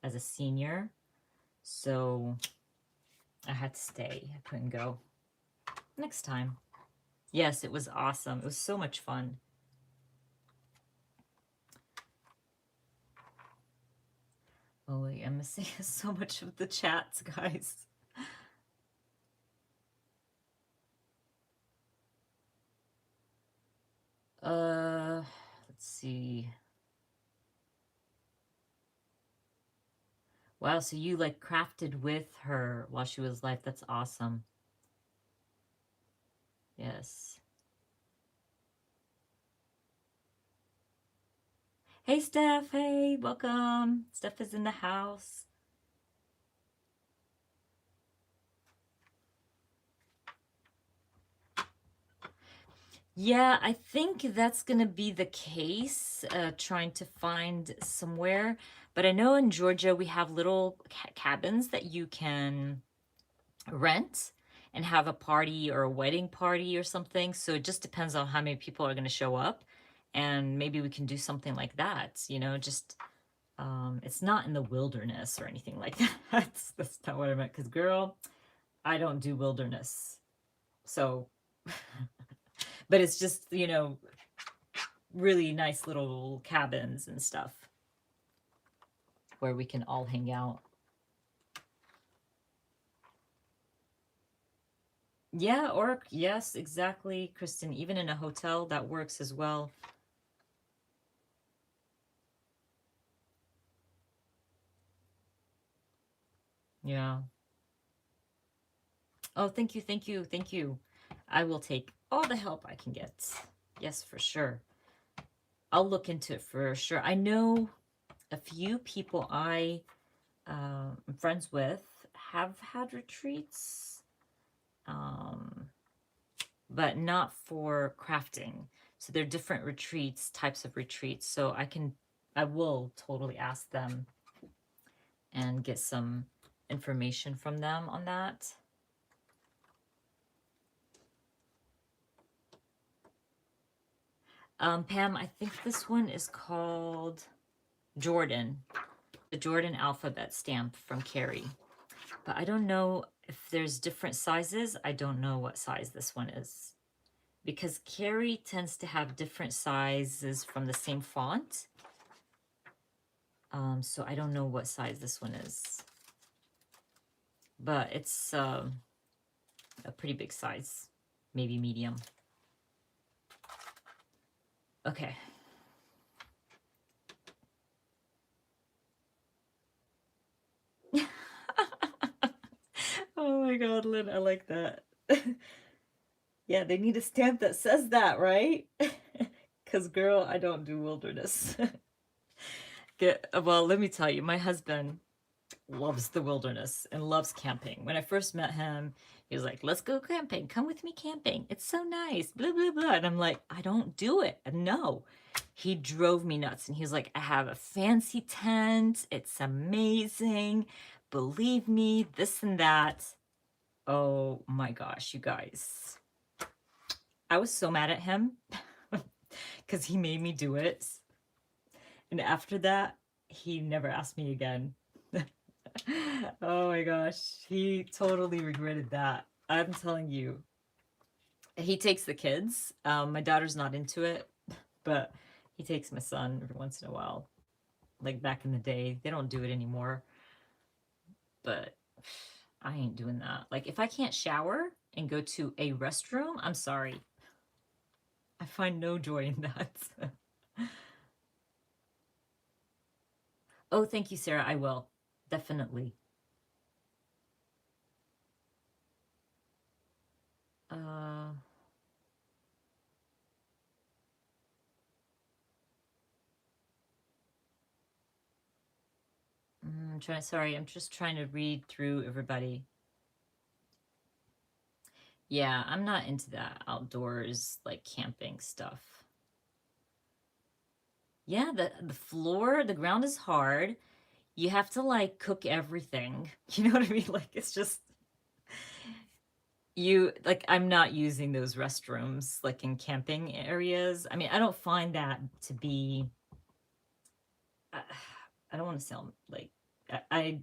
as a senior, so I had to stay. I couldn't go. Next time. Yes, it was awesome. It was so much fun. Oh, wait, I'm missing so much of the chats, guys. Uh, let's see. Wow, so you like crafted with her while she was alive. That's awesome. Yes. Hey, Steph. Hey, welcome. Steph is in the house. Yeah, I think that's going to be the case, trying to find somewhere. But I know in Georgia we have little cabins that you can rent and have a party or a wedding party or something. So it just depends on how many people are going to show up. And maybe we can do something like that, just it's not in the wilderness or anything like that. That's not what I meant. Because, girl, I don't do wilderness. So, but it's just, really nice little cabins and stuff where we can all hang out. Yeah, or yes, exactly, Kristen. Even in a hotel, that works as well. Yeah. Oh, thank you, thank you, thank you. I will take all the help I can get. Yes, for sure. I'll look into it for sure. I know a few people I'm friends with have had retreats, um, but not for crafting. So they're different retreats, types of retreats. So I will totally ask them and get some information from them on that. Pam, I think this one is called Jordan, the Jordan alphabet stamp from Carrie. But I don't know if there's different sizes. I don't know what size this one is. Because Carrie tends to have different sizes from the same font. So I don't know what size this one is. But it's a pretty big size, maybe medium. Okay. Oh my God, Lynn, I like that. Yeah, they need a stamp that says that, right? Because, girl, I don't do wilderness. Well, let me tell you, my husband loves the wilderness and loves camping. When I first met him, he was like, let's go camping. Come with me camping. It's so nice. Blah, blah, blah. And I'm like, I don't do it. No. He drove me nuts. And he was like, I have a fancy tent. It's amazing. Believe me, this and that. Oh my gosh, you guys. I was so mad at him because he made me do it. And after that, he never asked me again. Oh my gosh, he totally regretted that. I'm telling you. He takes the kids. My daughter's not into it, but he takes my son every once in a while. Like back in the day, they don't do it anymore. But I ain't doing that. Like if I can't shower and go to a restroom, I'm sorry. I find no joy in that. Oh, thank you, Sarah. I will. Definitely. Uh, sorry, I'm just trying to read through everybody. Yeah, I'm not into that outdoors, like camping stuff. Yeah, the floor, the ground is hard. You have to like cook everything. You know what I mean? Like it's just You like, I'm not using those restrooms like in camping areas. I mean, I don't find that to be I, I don't want to sound like I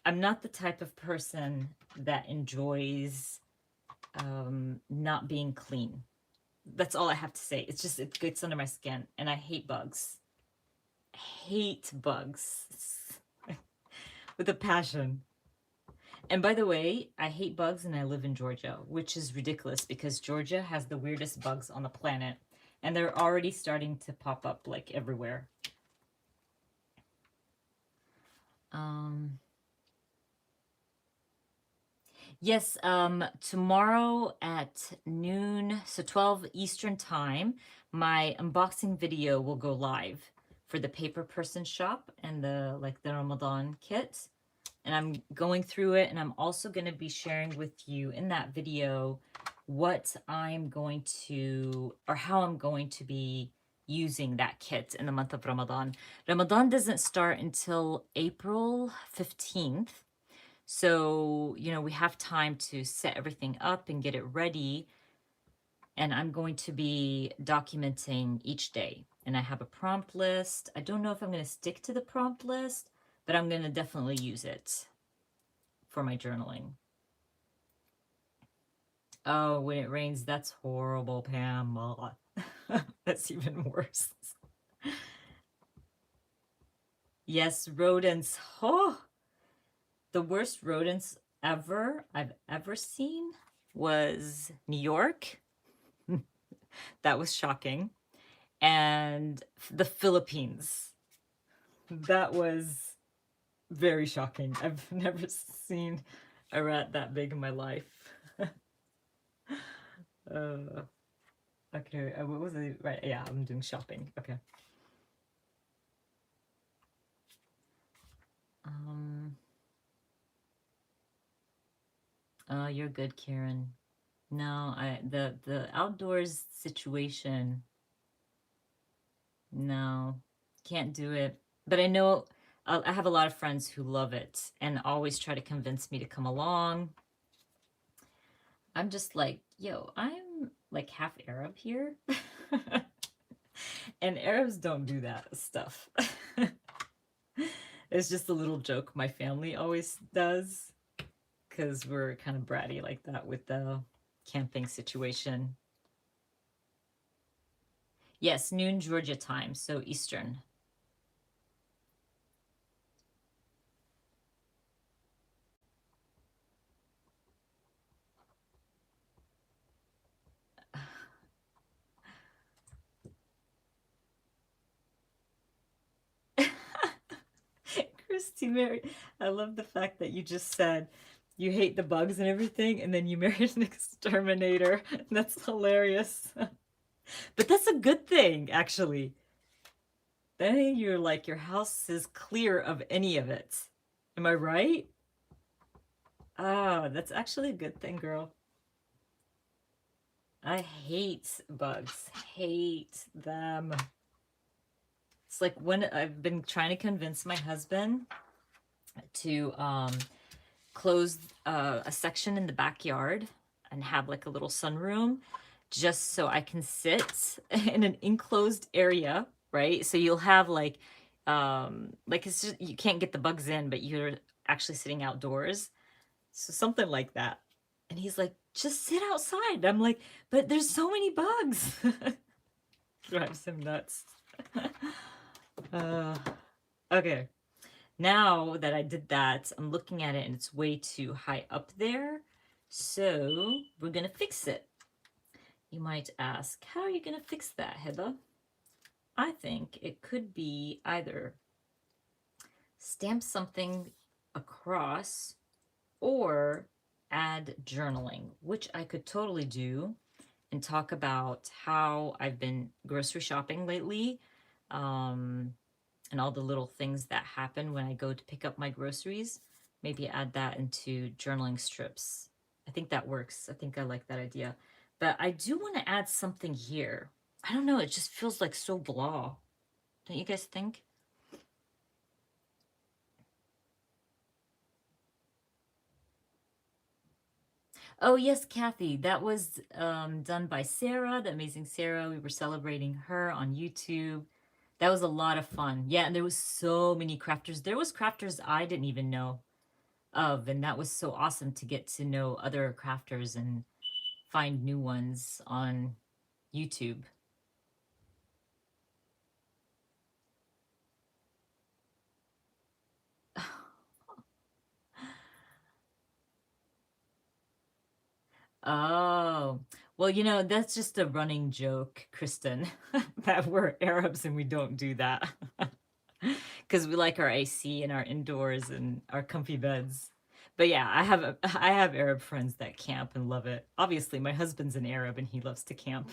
I'm not the type of person that enjoys not being clean. That's all I have to say. It's just it gets under my skin, and I hate bugs. I hate bugs with a passion. And by the way, I hate bugs and I live in Georgia, which is ridiculous because Georgia has the weirdest bugs on the planet. And they're already starting to pop up like everywhere. Um, yes, tomorrow at noon, so 12 Eastern time, my unboxing video will go live for the Paper Person shop and the Ramadan kit. And I'm going through it, and I'm also going to be sharing with you in that video what I'm going to, or how I'm going to be using that kit in the month of Ramadan. Ramadan doesn't start until April 15th. So, we have time to set everything up and get it ready. And I'm going to be documenting each day. And I have a prompt list. I don't know if I'm going to stick to the prompt list, but I'm going to definitely use it for my journaling. Oh, when it rains, that's horrible, Pam. That's even worse. Yes, rodents. Oh, the worst rodents I've ever seen was New York. That was shocking. And the Philippines. That was very shocking. I've never seen a rat that big in my life. uh, okay, what was it? Right, yeah, I'm doing shopping. Okay. Oh, you're good, Karen. No, the outdoors situation, no, can't do it. But I know I have a lot of friends who love it and always try to convince me to come along. I'm just like, yo, I'm like half Arab here. And Arabs don't do that stuff. It's just a little joke my family always does because we're kind of bratty like that with the camping situation. Yes, noon Georgia time, so Eastern. Christy Mary, I love the fact that you just said you hate the bugs and everything, and then you married an exterminator. That's hilarious. But that's a good thing, actually. Then you're like, your house is clear of any of it. Am I right? Ah, that's actually a good thing, girl. I hate bugs. Hate them. It's like when I've been trying to convince my husband to close a section in the backyard and have like a little sunroom just so I can sit in an enclosed area, right? So you'll have like it's just you can't get the bugs in, but you're actually sitting outdoors. So something like that. And he's like, just sit outside. I'm like, but there's so many bugs. Drives him nuts. uh, okay. Now that I did that, I'm looking at it and it's way too high up there. So we're going to fix it. You might ask, how are you going to fix that, Heba? I think it could be either stamp something across or add journaling, which I could totally do and talk about how I've been grocery shopping lately. And all the little things that happen when I go to pick up my groceries. Maybe add that into journaling strips. I think that works. I think I like that idea. But I do want to add something here. I don't know, it just feels like so blah. Don't you guys think? Oh, yes, Kathy. That was done by Sarah, the amazing Sarah. We were celebrating her on YouTube. That was a lot of fun. Yeah, and there was so many crafters. There was crafters I didn't even know of, and that was so awesome to get to know other crafters and find new ones on YouTube. Oh, well, that's just a running joke, Kristen, that we're Arabs and we don't do that. Because we like our AC and our indoors and our comfy beds. But yeah, I have Arab friends that camp and love it. Obviously, my husband's an Arab and he loves to camp.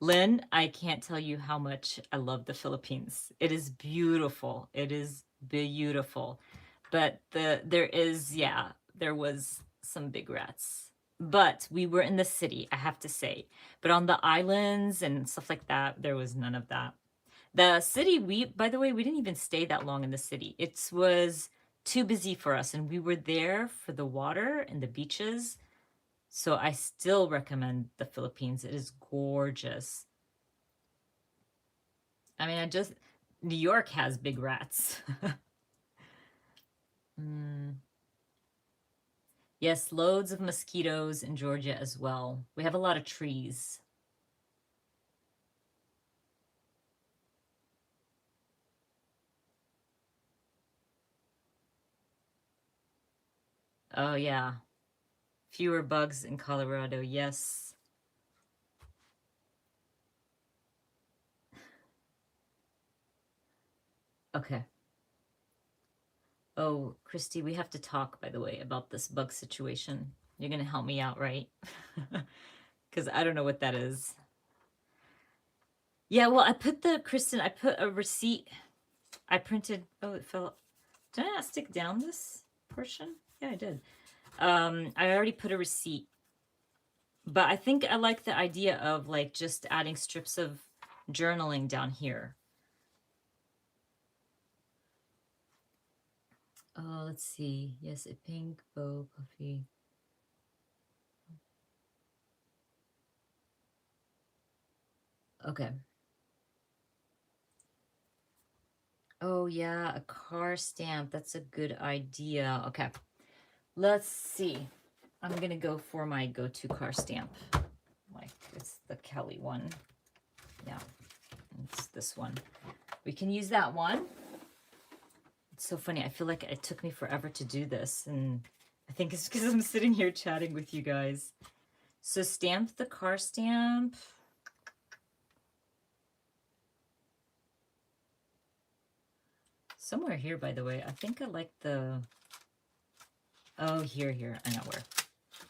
Lynn, I can't tell you how much I love the Philippines. It is beautiful. It is beautiful. But there was some big rats. But we were in the city, I have to say. But on the islands and stuff like that, there was none of that. The city, by the way, we didn't even stay that long in the city. It was too busy for us, and we were there for the water and the beaches. So I still recommend the Philippines. It is gorgeous. I mean, New York has big rats. Mm. Yes, loads of mosquitoes in Georgia as well. We have a lot of trees. Oh, yeah. Fewer bugs in Colorado. Yes. Okay. Oh, Christy, we have to talk, by the way, about this bug situation. You're going to help me out, right? Because I don't know what that is. Yeah, well, Kristen, I put a receipt. I printed, oh, it fell. Did I not stick down this portion? Yeah, I did. I already put a receipt, but I think I like the idea of like just adding strips of journaling down here. Oh, let's see. Yes, a pink bow puffy. Okay. Oh, yeah, a car stamp. That's a good idea. Okay. Let's see. I'm gonna go for my go-to car stamp. Like it's the Kelly one. Yeah, it's this one. We can use that one. It's so funny. I feel like it took me forever to do this, and I think it's because I'm sitting here chatting with you guys. So stamp the car stamp. Somewhere here, by the way. I think I like the... Oh, here. I know where.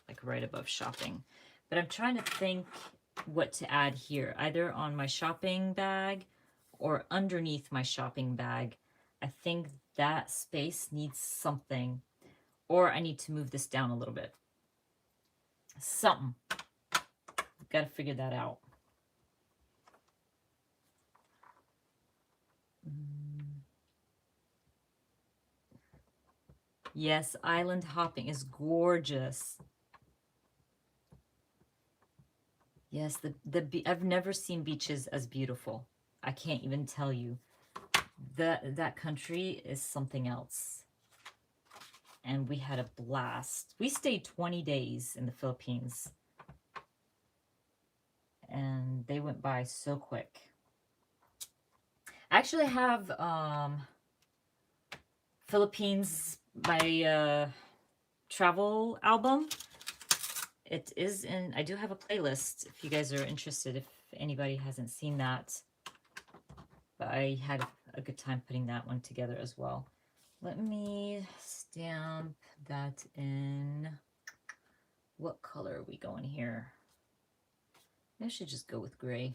Like right above shopping. But I'm trying to think what to add here. Either on my shopping bag or underneath my shopping bag. I think that space needs something. Or I need to move this down a little bit. Something. Got to figure that out. Yes, island hopping is gorgeous. Yes, I've never seen beaches as beautiful. I can't even tell you. That country is something else. And we had a blast. We stayed 20 days in the Philippines. And they went by so quick. I actually have Philippines, my travel album. It is in, I do have a playlist if you guys are interested, if anybody hasn't seen that. But I had a good time putting that one together as well. Let me stamp that in. What color are we going here? Maybe I should just go with gray.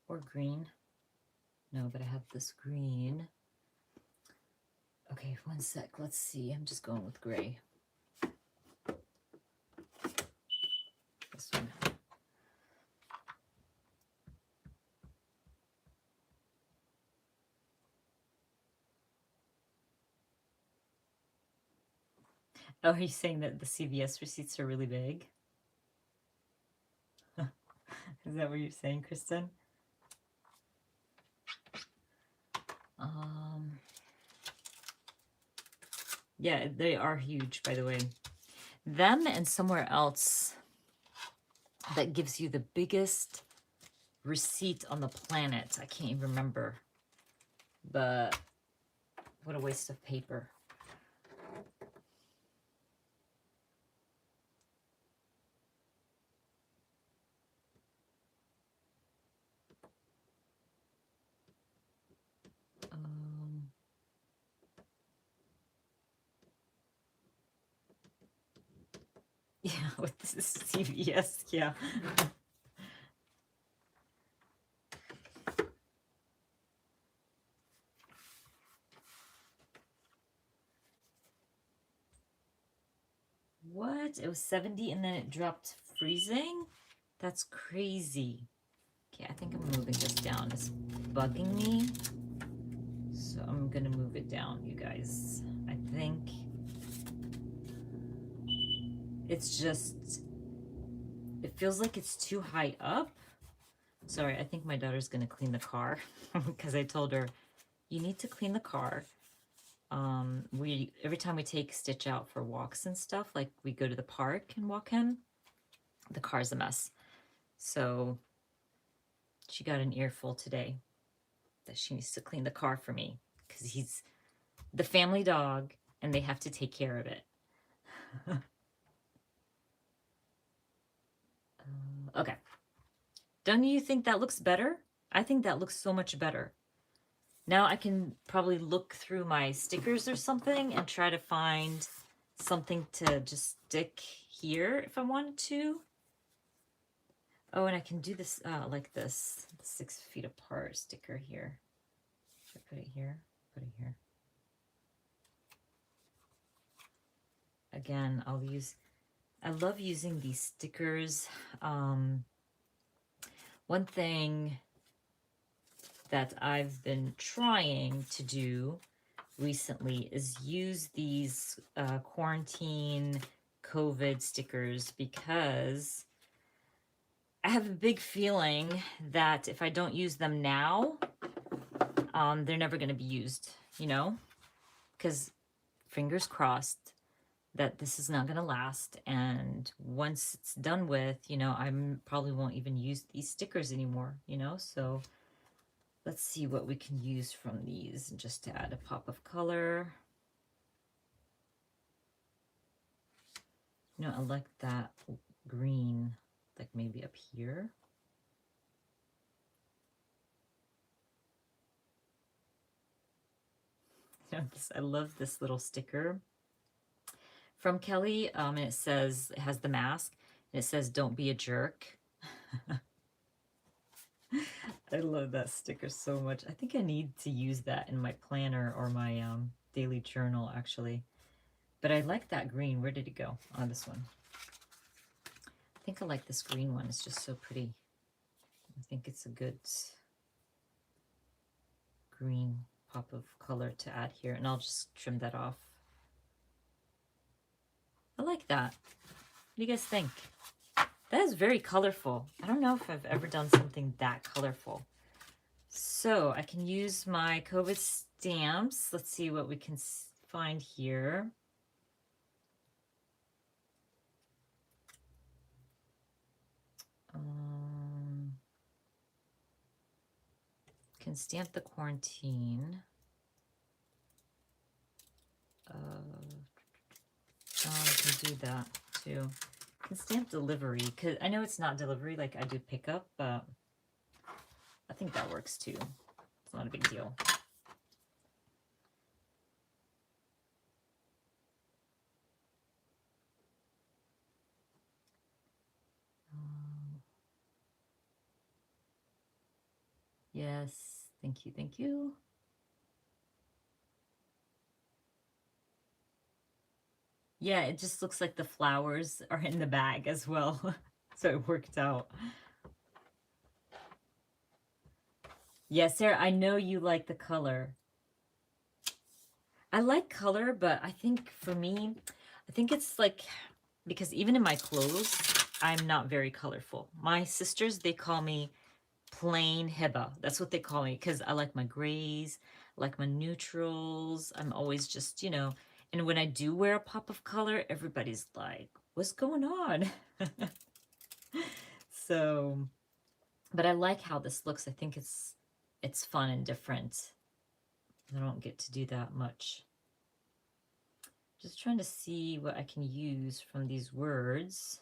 Or green. No, but I have this green. Okay, one sec. Let's see. I'm just going with gray. This one. Oh, are you saying that the CVS receipts are really big? Is that what you're saying, Kristen? Yeah, they are huge, by the way. Them and somewhere else that gives you the biggest receipt on the planet. I can't even remember. But what a waste of paper. Yeah, with this CVS, yeah. What? It was 70 and then it dropped freezing? That's crazy. Okay, I think I'm moving this down. It's bugging me. So I'm gonna move it down, you guys. I think it's just, it feels like it's too high up. Sorry, I think my daughter's gonna clean the car because I told her, you need to clean the car. Every time we take Stitch out for walks and stuff, like we go to the park and walk him, the car's a mess. So she got an earful today that she needs to clean the car for me because he's the family dog and they have to take care of it. Okay. Don't you think that looks better? I think that looks so much better. Now I can probably look through my stickers or something and try to find something to just stick here if I wanted to. Oh, and I can do this like this, the 6 feet apart sticker here. Should I put it here? Put it here. Again, I love using these stickers. One thing that I've been trying to do recently is use these quarantine COVID stickers because I have a big feeling that if I don't use them now, they're never going to be used, you know? Because fingers crossed that this is not going to last. And once it's done with, you know, I probably won't even use these stickers anymore, you know? So let's see what we can use from these just to add a pop of color. You know, I like that green, like maybe up here. You know, I love this little sticker from Kelly, and it says, it has the mask, and it says, "Don't be a jerk." I love that sticker so much. I think I need to use that in my planner or my daily journal, actually. But I like that green. Where did it go? Oh, this one. I think I like this green one. It's just so pretty. I think it's a good green pop of color to add here. And I'll just trim that off. I like that. What do you guys think? That is very colorful. I don't know if I've ever done something that colorful. So I can use my COVID stamps. Let's see what we can find here. Can stamp the quarantine. I can do that too. Can stamp delivery, because I know it's not delivery like I do pickup, but I think that works too. It's not a big deal. Yes, thank you, thank you. Yeah, it just looks like the flowers are in the bag as well. So it worked out. Yeah, Sarah, I know you like the color. I like color, but I think for me, I think it's like, because even in my clothes, I'm not very colorful. My sisters, they call me plain Hiba. That's what they call me because I like my grays, like my neutrals. I'm always just, you know, and when I do wear a pop of color, everybody's like, what's going on? So, but I like how this looks. I think it's fun and different. I don't get to do that much. Just trying to see what I can use from these words.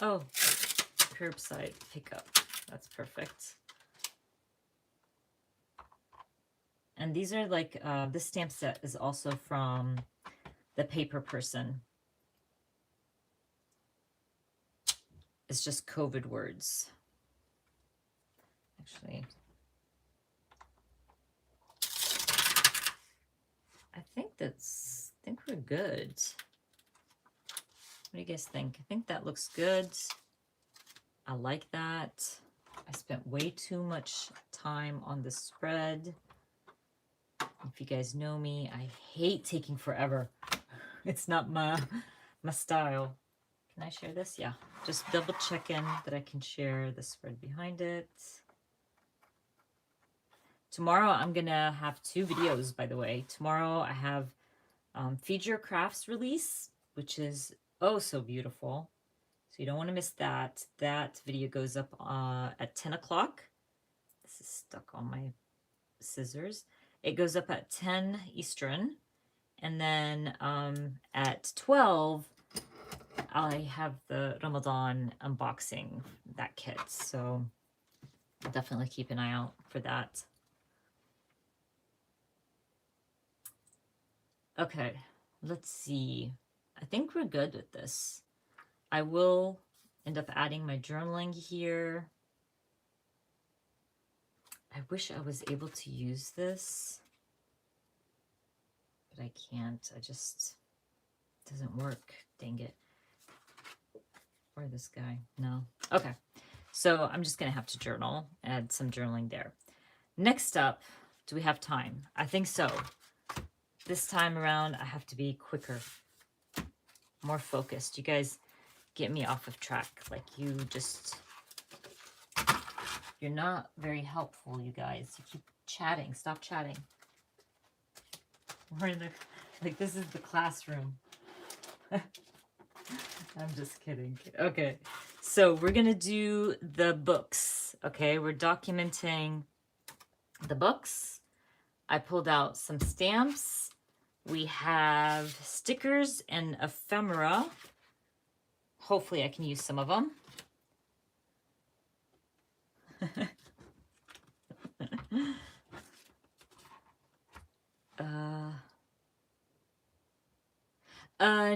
Oh, curbside pickup. That's perfect. And these are like, this stamp set is also from the Paper Person. It's just COVID words. Actually, I think we're good. What do you guys think? I think that looks good. I like that. I spent way too much time on the spread. If you guys know me, I hate taking forever. It's not my style. Can I share this? Yeah. Just double checking that I can share the spread behind it. Tomorrow I'm gonna have 2 videos, by the way. Tomorrow I have Feed Your Crafts release, which is oh so beautiful. So you don't want to miss that. That video goes up at 10 o'clock. This is stuck on my scissors. It goes up at 10 Eastern. And then at 12, I have the Ramadan unboxing, that kit. So definitely keep an eye out for that. Okay, let's see. I think we're good with this. I will end up adding my journaling here. I wish I was able to use this, but I can't. It just doesn't work. Dang it. Or this guy. No. Okay. So I'm just going to have to journal, add some journaling there. Next up, do we have time? I think so. This time around, I have to be quicker, more focused. You guys get me off of track. Like you're not very helpful, you guys. You keep chatting. Stop chatting. We're in this is the classroom. I'm just kidding. Okay, so we're gonna do the books. Okay, we're documenting the books. I pulled out some stamps. We have stickers and ephemera. Hopefully I can use some of them.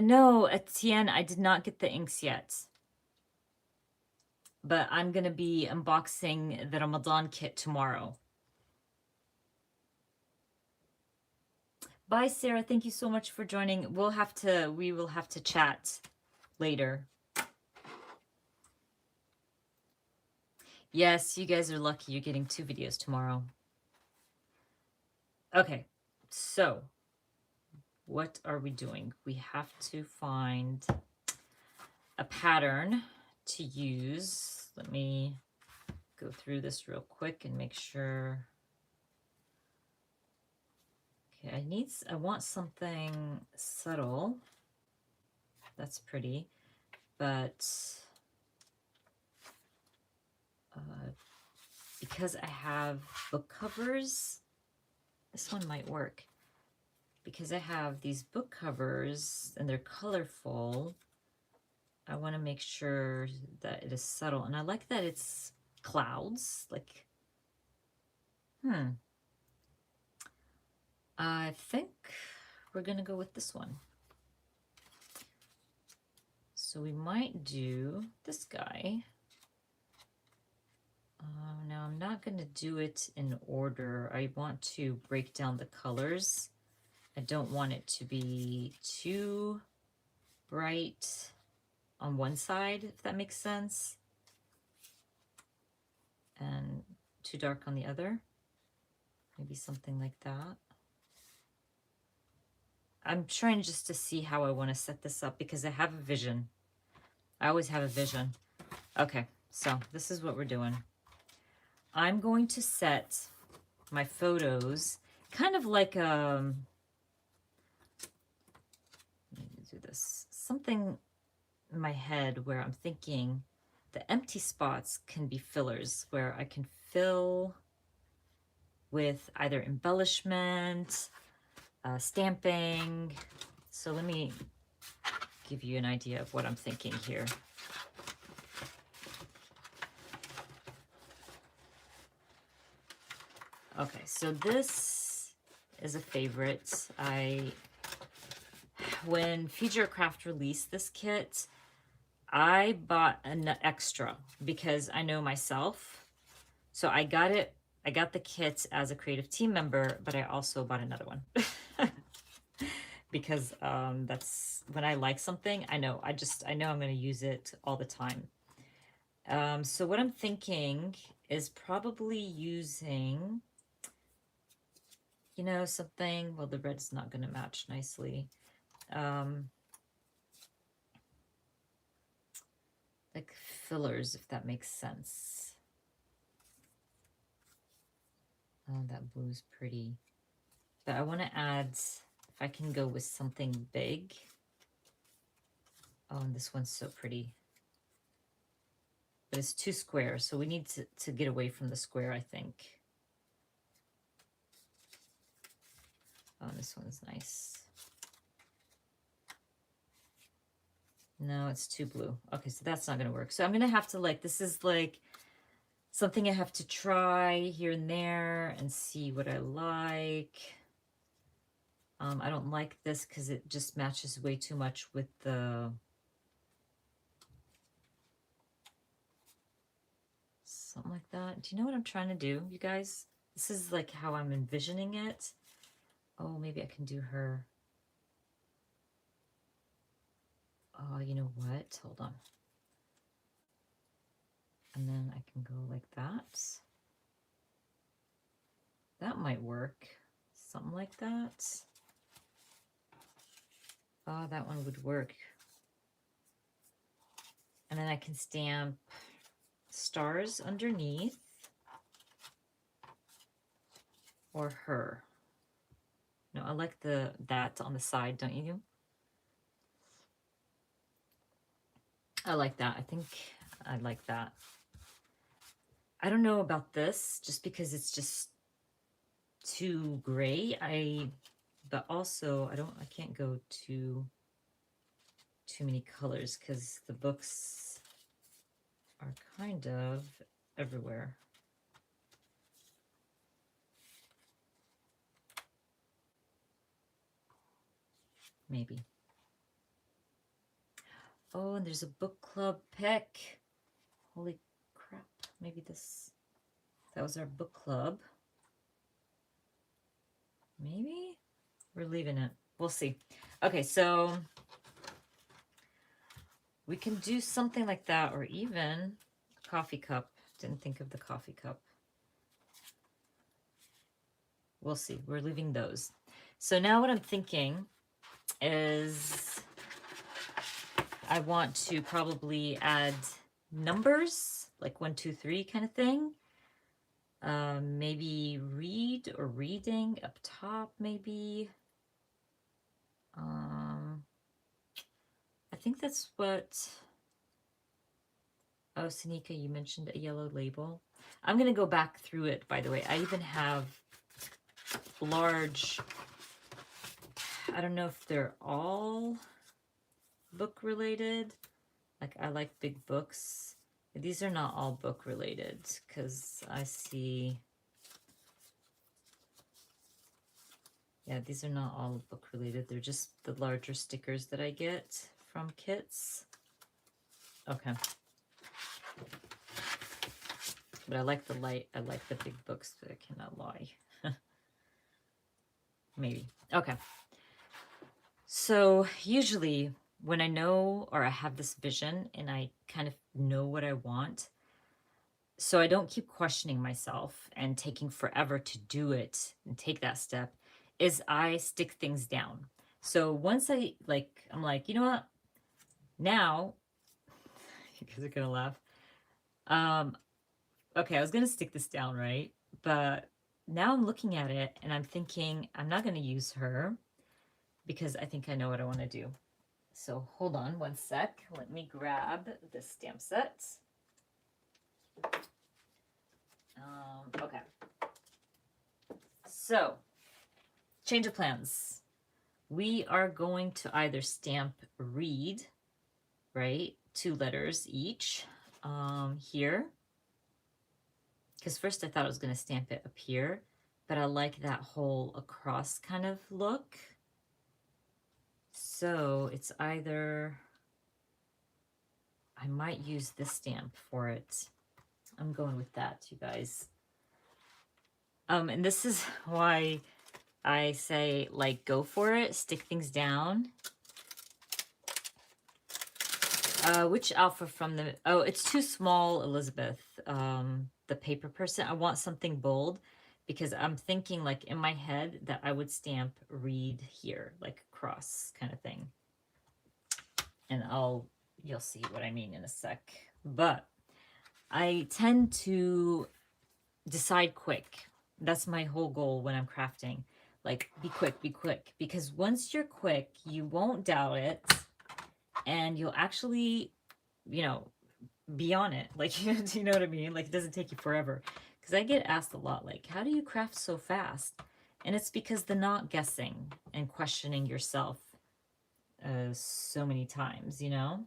No, Etienne, I did not get the inks yet. But I'm going to be unboxing the Ramadan kit tomorrow. Bye, Sarah. Thank you so much for joining. We will have to chat later. Yes, you guys are lucky. You're getting 2 videos tomorrow. Okay, so what are we doing? We have to find a pattern to use. Let me go through this real quick and make sure. Okay, I want something subtle. That's pretty, but because I have book covers, this one might work. Because I have these book covers and they're colorful, I want to make sure that it is subtle. And I like that it's clouds. Like, I think we're going to go with this one. So we might do this guy. Now I'm not going to do it in order. I want to break down the colors. I don't want it to be too bright on one side, if that makes sense, and too dark on the other. Maybe something like that. I'm trying just to see how I want to set this up because I have a vision. I always have a vision. Okay, so this is what we're doing. I'm going to set my photos kind of like let me do this, something in my head where I'm thinking the empty spots can be fillers, where I can fill with either embellishment, stamping. So let me give you an idea of what I'm thinking here. Okay, so this is a favorite. When Feed Your Craft released this kit, I bought an extra because I know myself. So I got the kit as a creative team member, but I also bought another one. Because that's when I like something, I know I'm going to use it all the time. So what I'm thinking is probably using, something, well, the red's not going to match nicely. Like fillers, if that makes sense. Oh, that blue's pretty. But I want to add, if I can go with something big. Oh, and this one's so pretty. But it's too square, so we need to get away from the square, I think. Oh, this one's nice. No, it's too blue. Okay, so that's not going to work. So I'm going to have to, this is like something I have to try here and there and see what I like. I don't like this because it just matches way too much with the... Something like that. Do you know what I'm trying to do, you guys? This is like how I'm envisioning it. Oh, maybe I can do her. Oh, you know what? Hold on. And then I can go like that. That might work. Something like that. Oh, that one would work. And then I can stamp stars underneath. Or her. No, I like that on the side, don't you? I like that. I think I like that. I don't know about this, just because it's just too gray. But also I can't go too many colors because the books are kind of everywhere. Maybe. Oh, and there's a book club pick. Holy crap. Maybe that was our book club. Maybe? We're leaving it. We'll see. Okay, so we can do something like that, or even a coffee cup. Didn't think of the coffee cup. We'll see. We're leaving those. So now what I'm thinking is I want to probably add numbers, like 1, 2, 3 kind of thing. Maybe read or reading up top, maybe. I think that's what... Oh, Sanika, you mentioned a yellow label. I'm going to go back through it, by the way. I even have large... I don't know if they're all book related. Like, I like big books. These are not all book related because I see... Yeah, these are not all book related. They're just the larger stickers that I get from kits. Okay. But I like the light. I like the big books, but I cannot lie. Maybe. Okay. So usually when I know, or I have this vision and I kind of know what I want, so I don't keep questioning myself and taking forever to do it and take that step, is I stick things down. So once I'm like, you know what? Now, you guys are gonna laugh. Um, okay, I was gonna stick this down, right? But now I'm looking at it and I'm thinking I'm not gonna use her because I think I know what I want to do. So hold on one sec. Let me grab this stamp set. Okay. So, change of plans. We are going to either stamp read, right? 2 letters each here. Because first I thought I was going to stamp it up here, but I like that whole across kind of look. So it's either, I might use this stamp for it. I'm going with that, you guys. And this is why I say, like, go for it, stick things down. Which alpha from the, oh, it's too small, Elizabeth, the paper person. I want something bold because I'm thinking, like, in my head that I would stamp read here, like cross kind of thing. And you'll see what I mean in a sec. But I tend to decide quick. That's my whole goal when I'm crafting. Like, be quick, because once you're quick, you won't doubt it, and you'll actually, you know, be on it. Like, do you know what I mean? Like, it doesn't take you forever. Because I get asked a lot, like, how do you craft so fast? And it's because the not guessing and questioning yourself so many times, you know?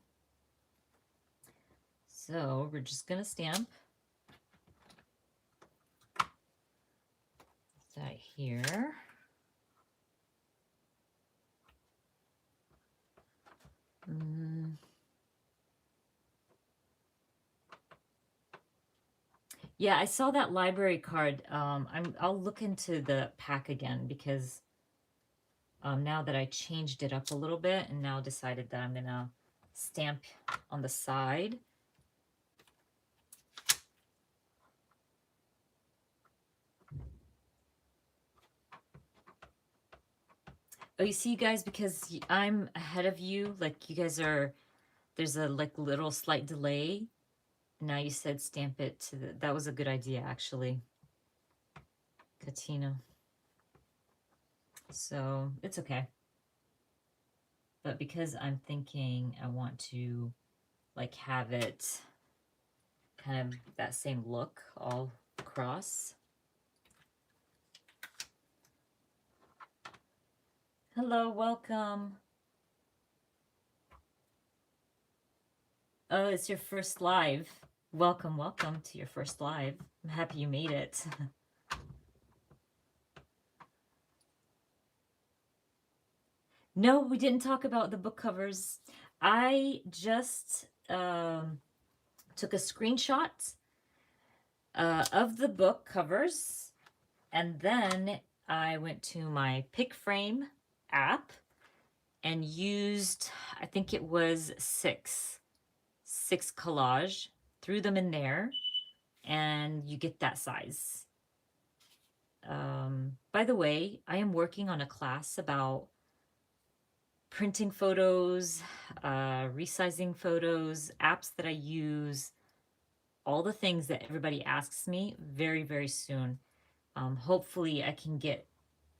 So we're just going to stamp that here. Yeah, I saw that library card. I'll look into the pack again because now that I changed it up a little bit and now decided that I'm gonna stamp on the side. Oh, you see, you guys, because I'm ahead of you, like you guys are, there's a like little slight delay. Now you said stamp it to the, that was a good idea, actually, Katina. So it's okay. But because I'm thinking I want to like have it kind of that same look all across. Hello, welcome. Oh, it's your first live. Welcome, welcome to your first live. I'm happy you made it. No, we didn't talk about the book covers. I just took a screenshot of the book covers, and then I went to my Pick Frame app and used, I think it was six collage, threw them in there, and you get that size. By the way, I am working on a class about printing photos, resizing photos, apps that I use, all the things that everybody asks me very, very soon. Hopefully I can get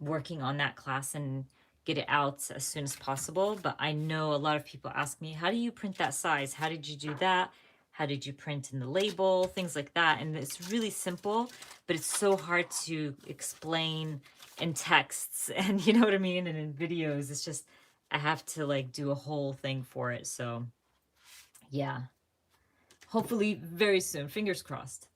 working on that class and get it out as soon as possible. But I know a lot of people ask me, how do you print that size? How did you do that? How did you print in the label? Things like that. And it's really simple, but it's so hard to explain in texts and you know what I mean? And in videos, it's just, I have to like do a whole thing for it. So yeah, hopefully very soon, fingers crossed.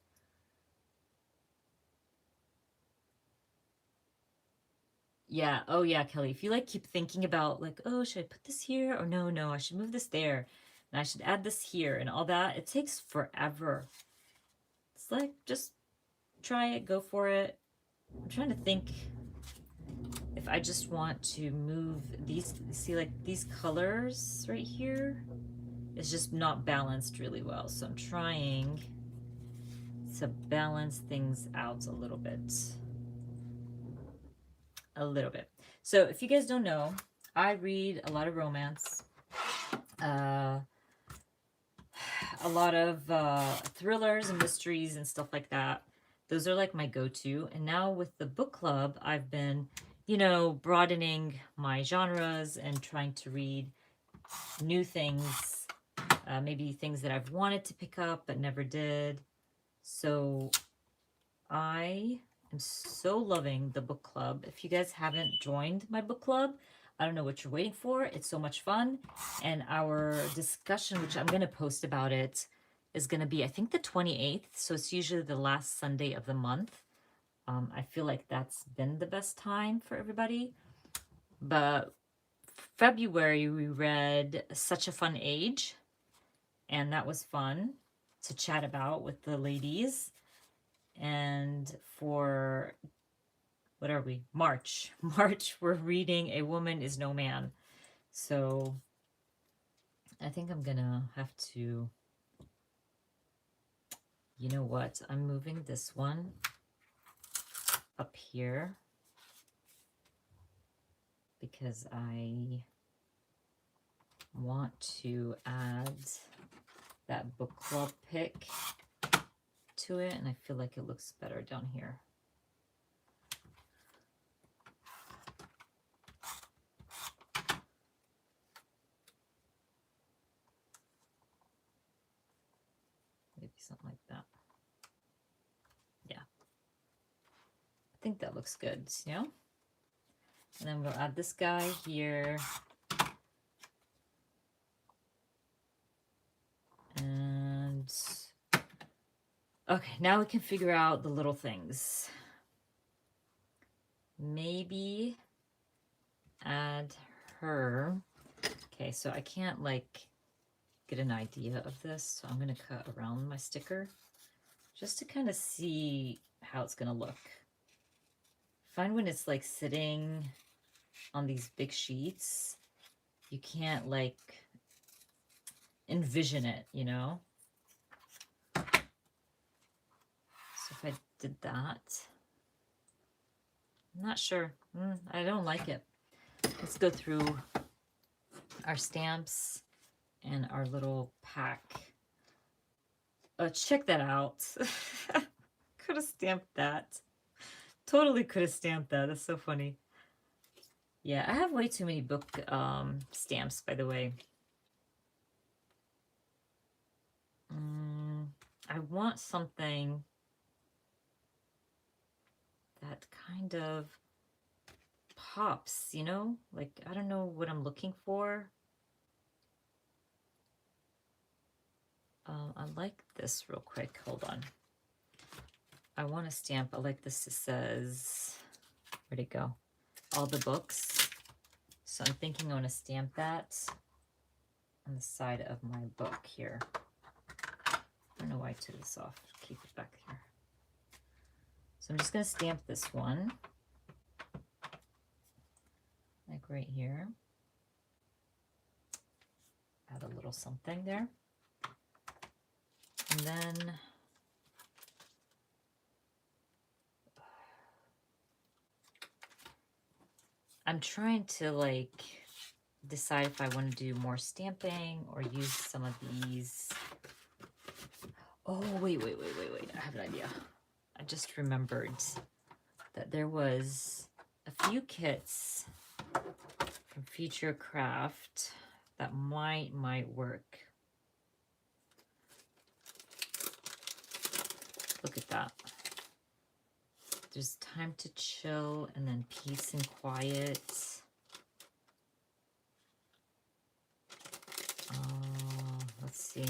Yeah. Oh, yeah, Kelly. If you like keep thinking about like, oh, should I put this here? Or no, I should move this there. And I should add this here and all that. It takes forever. It's like, just try it, go for it. I'm trying to think if I just want to move these, see like these colors right here. It's just not balanced really well. So I'm trying to balance things out a little bit. So if you guys don't know, I read a lot of romance, a lot of thrillers and mysteries and stuff like that. Those are like my go-to. And now with the book club, I've been, you know, broadening my genres and trying to read new things, maybe things that I've wanted to pick up but never did. So I am so loving the book club. If you guys haven't joined my book club, I don't know what you're waiting for. It's so much fun. And our discussion, which I'm going to post about it, is going to be, I think, the 28th. So it's usually the last Sunday of the month. I feel like that's been the best time for everybody. But February, we read Such a Fun Age. And that was fun to chat about with the ladies. And for, what are we? March. March, we're reading A Woman is No Man. So I think I'm gonna have to, you know what? I'm moving this one up here because I want to add that book club pick to it, and I feel like it looks better down here. Maybe something like that. Yeah. I think that looks good, you know? And then we'll add this guy here. And okay, now we can figure out the little things. Maybe add her. Okay, so I can't like get an idea of this, so I'm going to cut around my sticker just to kind of see how it's going to look. Find when it's like sitting on these big sheets, you can't like envision it, you know? So if I did that, I'm not sure. I don't like it. Let's go through our stamps and our little pack. Check that out. Could have stamped that. Totally could have stamped that. That's so funny. Yeah, I have way too many book stamps, by the way. I want something that kind of pops, you know? Like, I don't know what I'm looking for. I like this real quick. Hold on. I want a stamp. I like this. It says, where'd it go? All the books. So I'm thinking I want to stamp that on the side of my book here. I don't know why I took this off. Keep it back here. So I'm just going to stamp this one. Like right here. Add a little something there. And then I'm trying to like decide if I want to do more stamping or use some of these. Oh, wait. I have an idea. I just remembered that there was a few kits from Future Craft that might work. Look at that. There's Time to Chill and then Peace and Quiet. Let's see.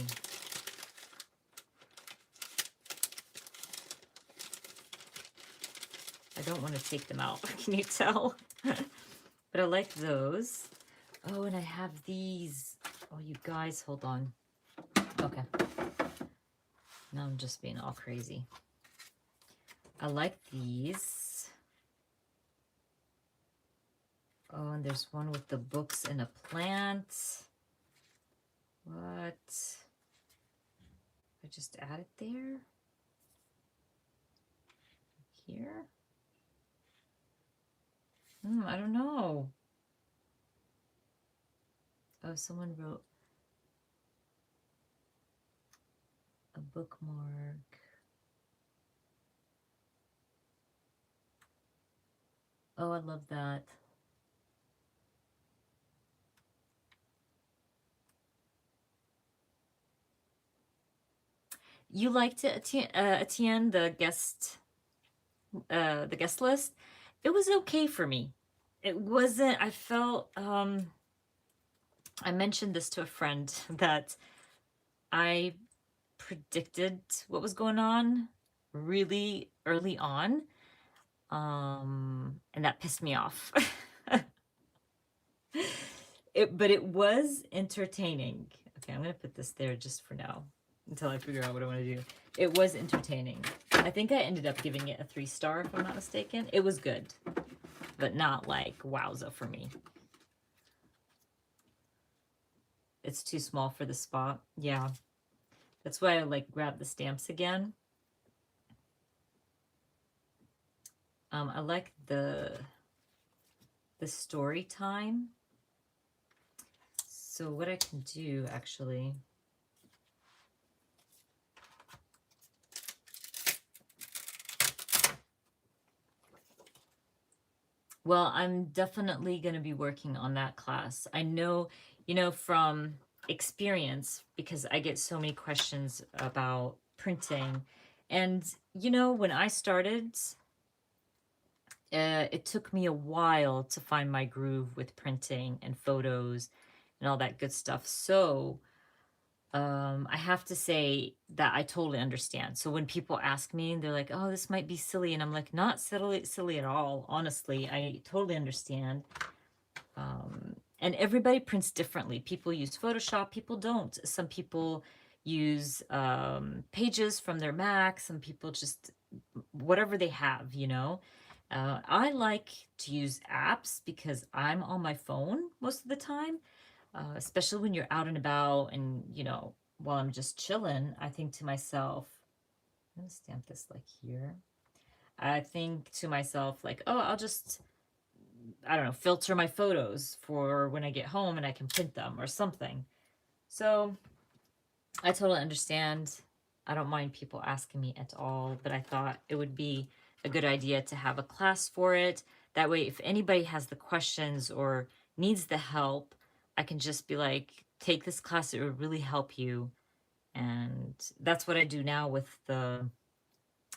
I don't want to take them out. Can you tell? But I like those. Oh, and I have these. Oh, you guys, hold on. Okay. Now I'm just being all crazy. I like these. Oh, and there's one with the books and a plant. What? I just add it there? Here? I don't know. Oh, someone wrote a bookmark. Oh, I love that. You liked it, Etienne, the guest list. It was okay for me. It wasn't. I felt. I mentioned this to a friend that I predicted what was going on really early on, and that pissed me off. But it was entertaining. Okay, I'm gonna put this there just for now until I figure out what I want to do. It was entertaining. I think I ended up giving it a 3-star if I'm not mistaken. It was good, but not like wowza for me. It's too small for the spot. Yeah, that's why I like grab the stamps again. I like the story time. So what I can do actually. Well, I'm definitely going to be working on that class. I know, from experience, because I get so many questions about printing. And, when I started, it took me a while to find my groove with printing and photos and all that good stuff. So, I have to say that I totally understand. So when people ask me and they're like, "Oh, this might be silly," and I'm like, "Not silly at all. Honestly, I totally understand." And everybody prints differently. People use Photoshop, people don't. Some people use pages from their Mac. Some people just whatever they have. I like to use apps because I'm on my phone most of the time, especially when you're out and about and, while I'm just chilling, I think to myself, I'm going to stamp this like here. I think to myself, like, oh, I'll just, I don't know, filter my photos for when I get home and I can print them or something. So I totally understand. I don't mind people asking me at all, but I thought it would be a good idea to have a class for it. That way, if anybody has the questions or needs the help, I can just be like, take this class, it would really help you. And that's what I do now with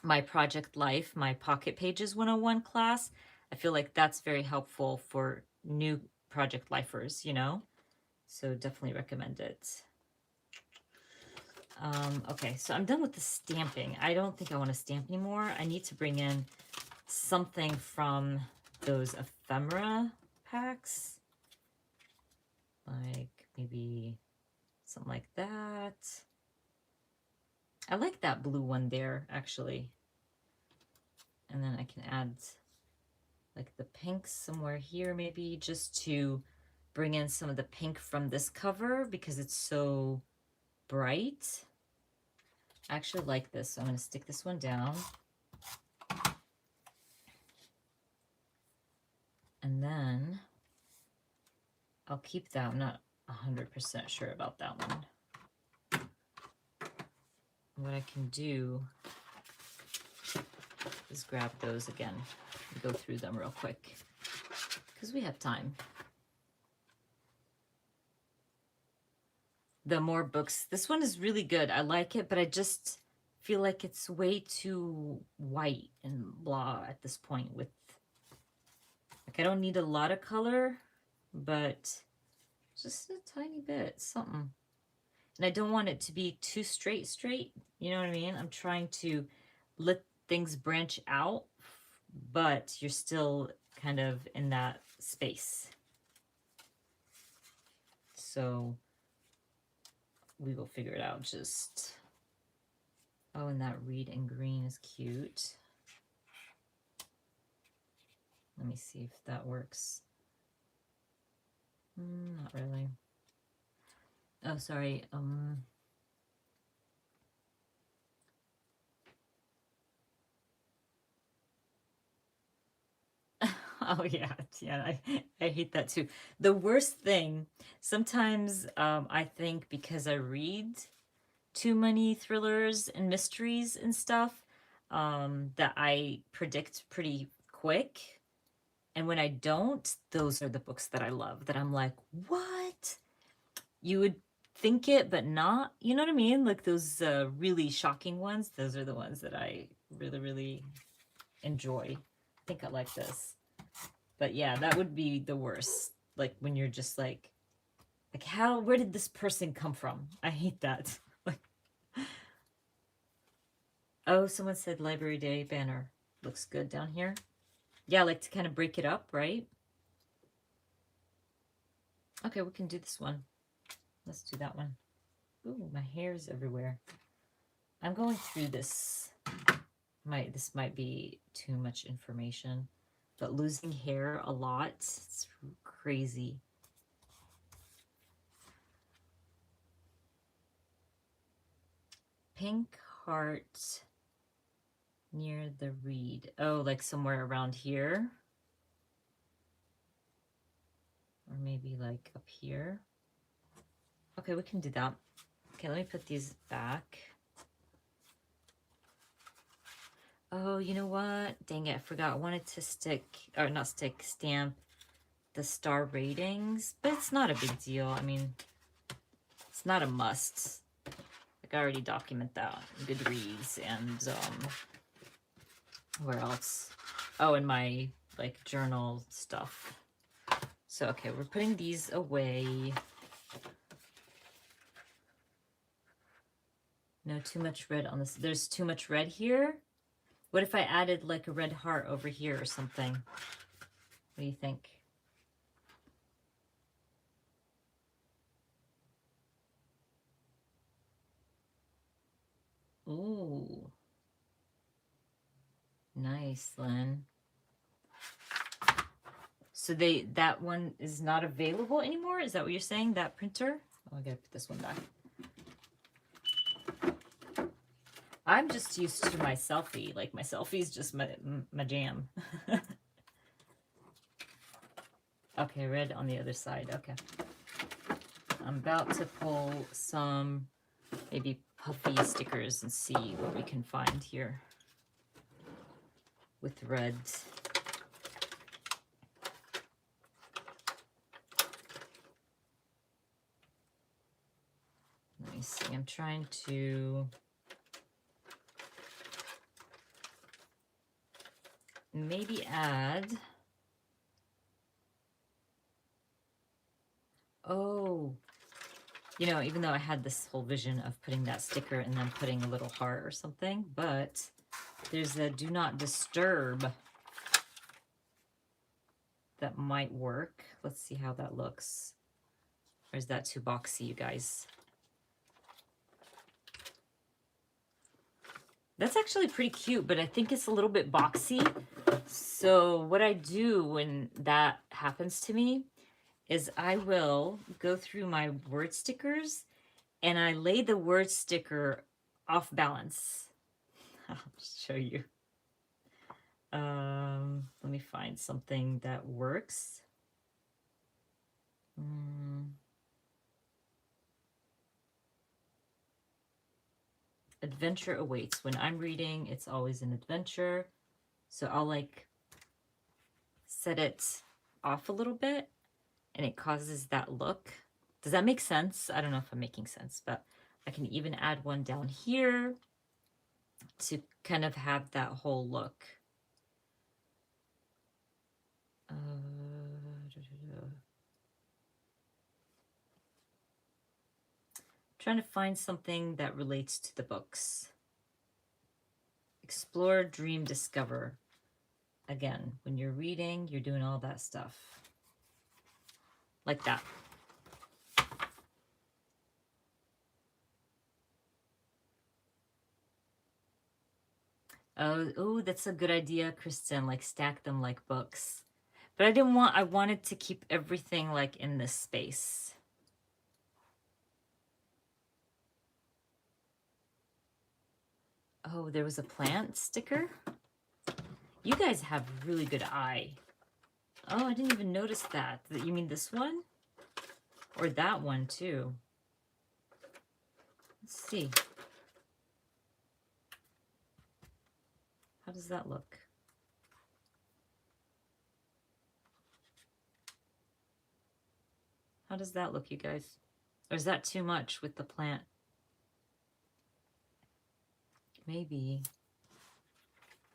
my Project Life, my Pocket Pages 101 class. I feel like that's very helpful for new project lifers. So definitely recommend it. Okay, so I'm done with the stamping. I don't think I want to stamp anymore. I need to bring in something from those ephemera packs. Like maybe something like that. I like that blue one there, actually. And then I can add like the pink somewhere here, maybe just to bring in some of the pink from this cover because it's so bright. I actually like this, so I'm going to stick this one down. And then I'll keep that. I'm not 100% sure about that one. What I can do is grab those again and go through them real quick because we have time. The More Books. This one is really good. I like it, but I just feel like it's way too white and blah at this point. Like, I don't need a lot of color, but just a tiny bit, something. And I don't want it to be too straight. You know what I mean? I'm trying to let things branch out, but you're still kind of in that space. So we will figure it out. Just, oh, and that reed and green is cute. Let me see if that works. Not really. Oh, sorry. Oh yeah, yeah. I hate that too. The worst thing, sometimes I think because I read too many thrillers and mysteries and stuff, that I predict pretty quick. And when I don't, those are the books that I love, that I'm like, what? You would think it, but not. You know what I mean? Like those really shocking ones. Those are the ones that I really, really enjoy. I think I like this. But yeah, that would be the worst. Like when you're just like how, where did this person come from? I hate that. Like, oh, someone said Library Day banner. Looks good down here. Yeah, like to kind of break it up, right? Okay, we can do this one. Let's do that one. Ooh, my hair's everywhere. I'm going through this. This might be too much information, but losing hair a lot, it's crazy. Pink heart near the reed. Oh, like somewhere around here. Or maybe like up here. Okay, we can do that. Okay, let me put these back. Oh, you know what? Dang it, I forgot. I wanted to stick, or not stick, stamp the star ratings, but it's not a big deal. I mean, it's not a must. Like I already document that on Goodreads and where else? Oh, in my like journal stuff. So okay, we're putting these away. No, too much red on this. There's too much red here. What if I added like a red heart over here or something? What do you think? Ooh. Nice, Lynn. So that one is not available anymore? Is that what you're saying? That printer? Oh, I gotta put this one back. I'm just used to my selfie. Like my selfie is just my jam. Okay, red on the other side. Okay. I'm about to pull some maybe puffy stickers and see what we can find here with red. Let me see. I'm trying to maybe add. Oh, you know, even though I had this whole vision of putting that sticker and then putting a little heart or something, but there's a do not disturb that might work. Let's see how that looks. Or is that too boxy, you guys? That's actually pretty cute, but I think it's a little bit boxy. So what I do when that happens to me is I will go through my word stickers and I lay the word sticker off balance. I'll show you. Let me find something that works. Adventure awaits. When I'm reading, it's always an adventure. So I'll like set it off a little bit and it causes that look. Does that make sense? I don't know if I'm making sense, but I can even add one down here to kind of have that whole look. Trying to find something that relates to the books. Explore, dream, discover. Again, when you're reading, you're doing all that stuff. Like that. Oh, that's a good idea, Kristen. Like stack them like books. But I wanted to keep everything like in this space. Oh, there was a plant sticker? You guys have really good eye. Oh, I didn't even notice that. You mean this one? Or that one too? Let's see. How does that look? How does that look, you guys? Or is that too much with the plant? Maybe.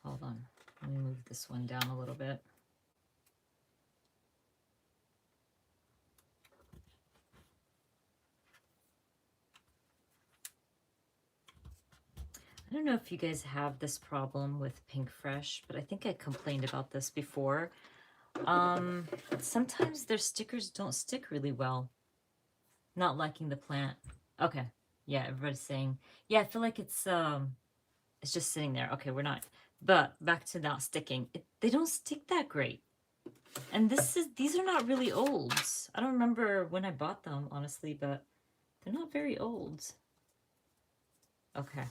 Hold on. Let me move this one down a little bit. I don't know if you guys have this problem with Pink Fresh, but I think I complained about this before. Sometimes their stickers don't stick really well. Not liking the plant. Okay. Yeah, everybody's saying, yeah, I feel like it's just sitting there. Okay, we're not. But back to not sticking. They don't stick that great. And these are not really old. I don't remember when I bought them, honestly, but they're not very old. Okay.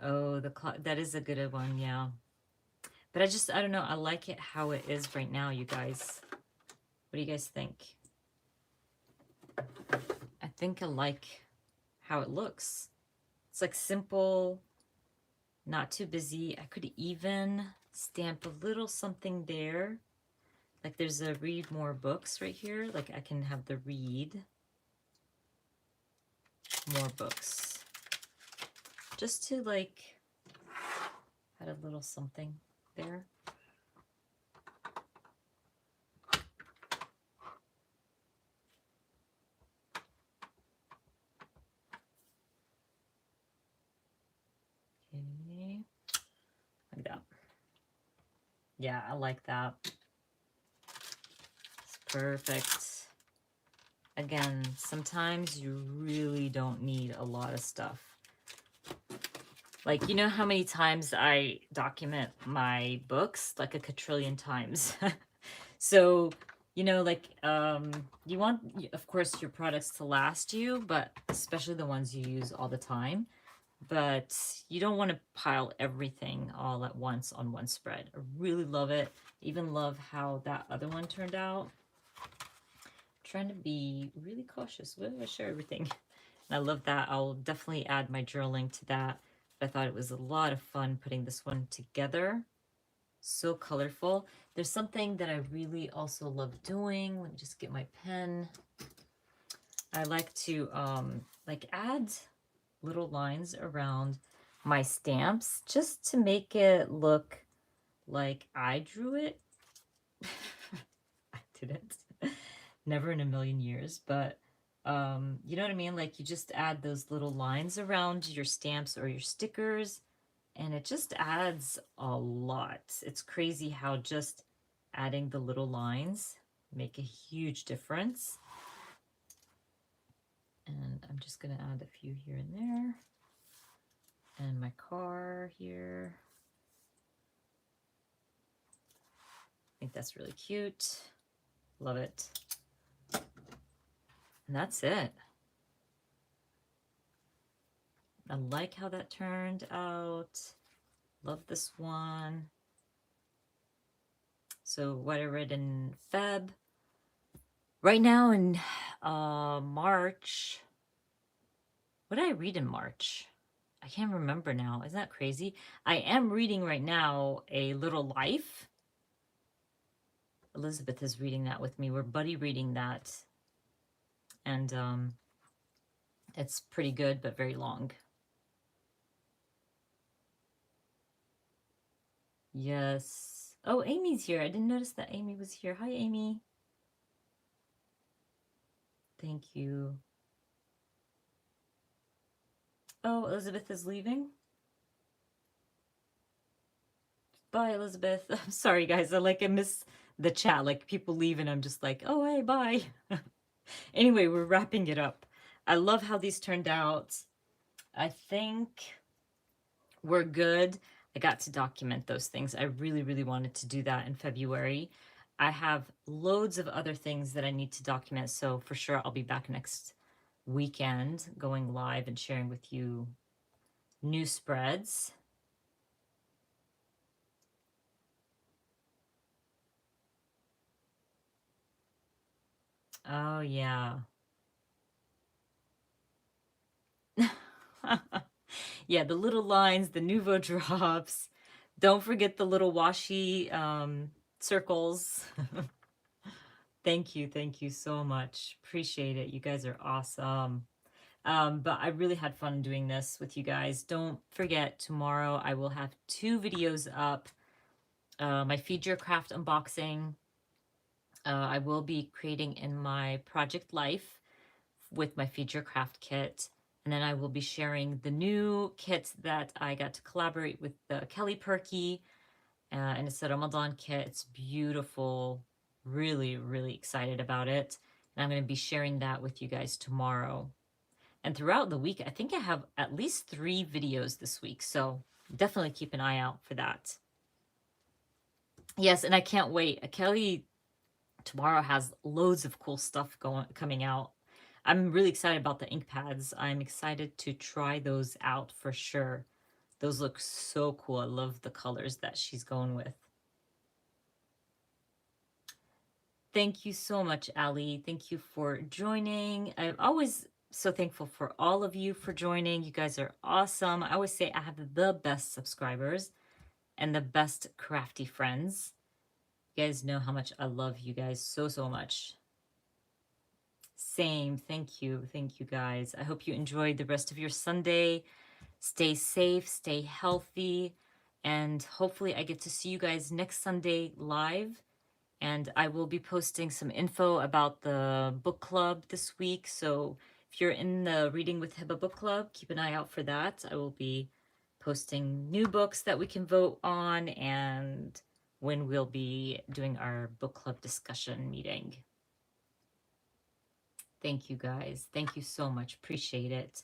Oh, that is a good one, yeah. But I don't know. I like it how it is right now, you guys. What do you guys think? I think I like how it looks. It's like simple, not too busy. I could even stamp a little something there. Like there's a read more books right here. Like I can have the read more books. Just to like add a little something there. Okay. Like that. Yeah, I like that. It's perfect. Again, sometimes you really don't need a lot of stuff. Like, you know how many times I document my books? Like a quadrillion times. So, you know, like, you want, of course, your products to last you, but especially the ones you use all the time. But you don't want to pile everything all at once on one spread. I really love it. Even love how that other one turned out. Trying to be really cautious. Where do I share everything? And I love that. I'll definitely add my journaling to that. But I thought it was a lot of fun putting this one together. So colorful. There's something that I really also love doing. Let me just get my pen. I like to like add little lines around my stamps just to make it look like I drew it. I didn't. Never in a million years, but you know what I mean? Like you just add those little lines around your stamps or your stickers, and it just adds a lot. It's crazy how just adding the little lines make a huge difference. And I'm just gonna add a few here and there. And my car here. I think that's really cute. Love it. And that's it. I like how that turned out. Love this one. So what I read in Feb. Right now in March. What did I read in March? I can't remember now. Isn't that crazy? I am reading right now A Little Life. Elizabeth is reading that with me. We're buddy reading that. And it's pretty good, but very long. Yes. Oh, Amy's here. I didn't notice that Amy was here. Hi, Amy. Thank you. Oh, Elizabeth is leaving. Bye, Elizabeth. I'm sorry, guys. I miss the chat. Like people leave and I'm just like, oh, hey, bye. Anyway, we're wrapping it up. I love how these turned out. I think we're good. I got to document those things. I really, really wanted to do that in February. I have loads of other things that I need to document. So for sure, I'll be back next weekend going live and sharing with you new spreads. Oh, yeah. Yeah, the little lines, the Nouveau drops. Don't forget the little washi circles. Thank you so much. Appreciate it. You guys are awesome. But I really had fun doing this with you guys. Don't forget, tomorrow I will have 2 videos up. My Feed Your Craft unboxing. I will be creating in my project life with my Feed Your Craft kit. And then I will be sharing the new kit that I got to collaborate with Kelly Perky. And it's a Ramadan kit. It's beautiful. Really, really excited about it. And I'm going to be sharing that with you guys tomorrow. And throughout the week, I think I have at least 3 videos this week. So definitely keep an eye out for that. Yes, and I can't wait. Kelly tomorrow has loads of cool stuff coming out. I'm really excited about the ink pads. I'm excited to try those out for sure. Those look so cool. I love the colors that she's going with. Thank you so much, Ali. Thank you for joining. I'm always so thankful for all of you for joining. You guys are awesome. I always say I have the best subscribers and the best crafty friends. You guys know how much I love you guys so, so much. Same. Thank you. Thank you, guys. I hope you enjoyed the rest of your Sunday. Stay safe, stay healthy, and hopefully I get to see you guys next Sunday live. And I will be posting some info about the book club this week. So if you're in the Reading with Hiba book club, keep an eye out for that. I will be posting new books that we can vote on and when we'll be doing our book club discussion meeting. Thank you, guys. Thank you so much. Appreciate it.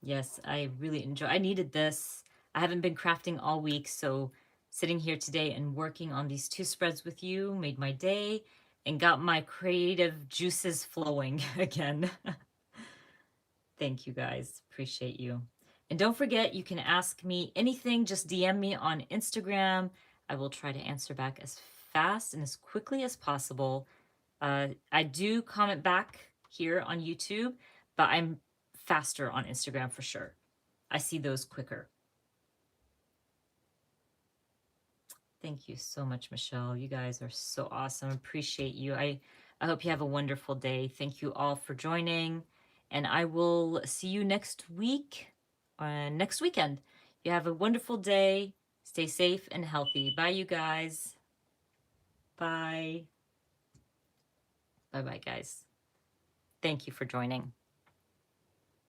Yes, I really enjoy. I needed this. I haven't been crafting all week, so sitting here today and working on these 2 spreads with you made my day and got my creative juices flowing again. Thank you, guys. Appreciate you. And don't forget, you can ask me anything. Just DM me on Instagram. I will try to answer back as fast and as quickly as possible. I do comment back here on YouTube, but I'm faster on Instagram for sure. I see those quicker. Thank you so much, Michelle. You guys are so awesome. Appreciate you. I hope you have a wonderful day. Thank you all for joining. And I will see you next week, next weekend. You have a wonderful day. Stay safe and healthy. Bye, you guys. Bye. Bye-bye, guys. Thank you for joining.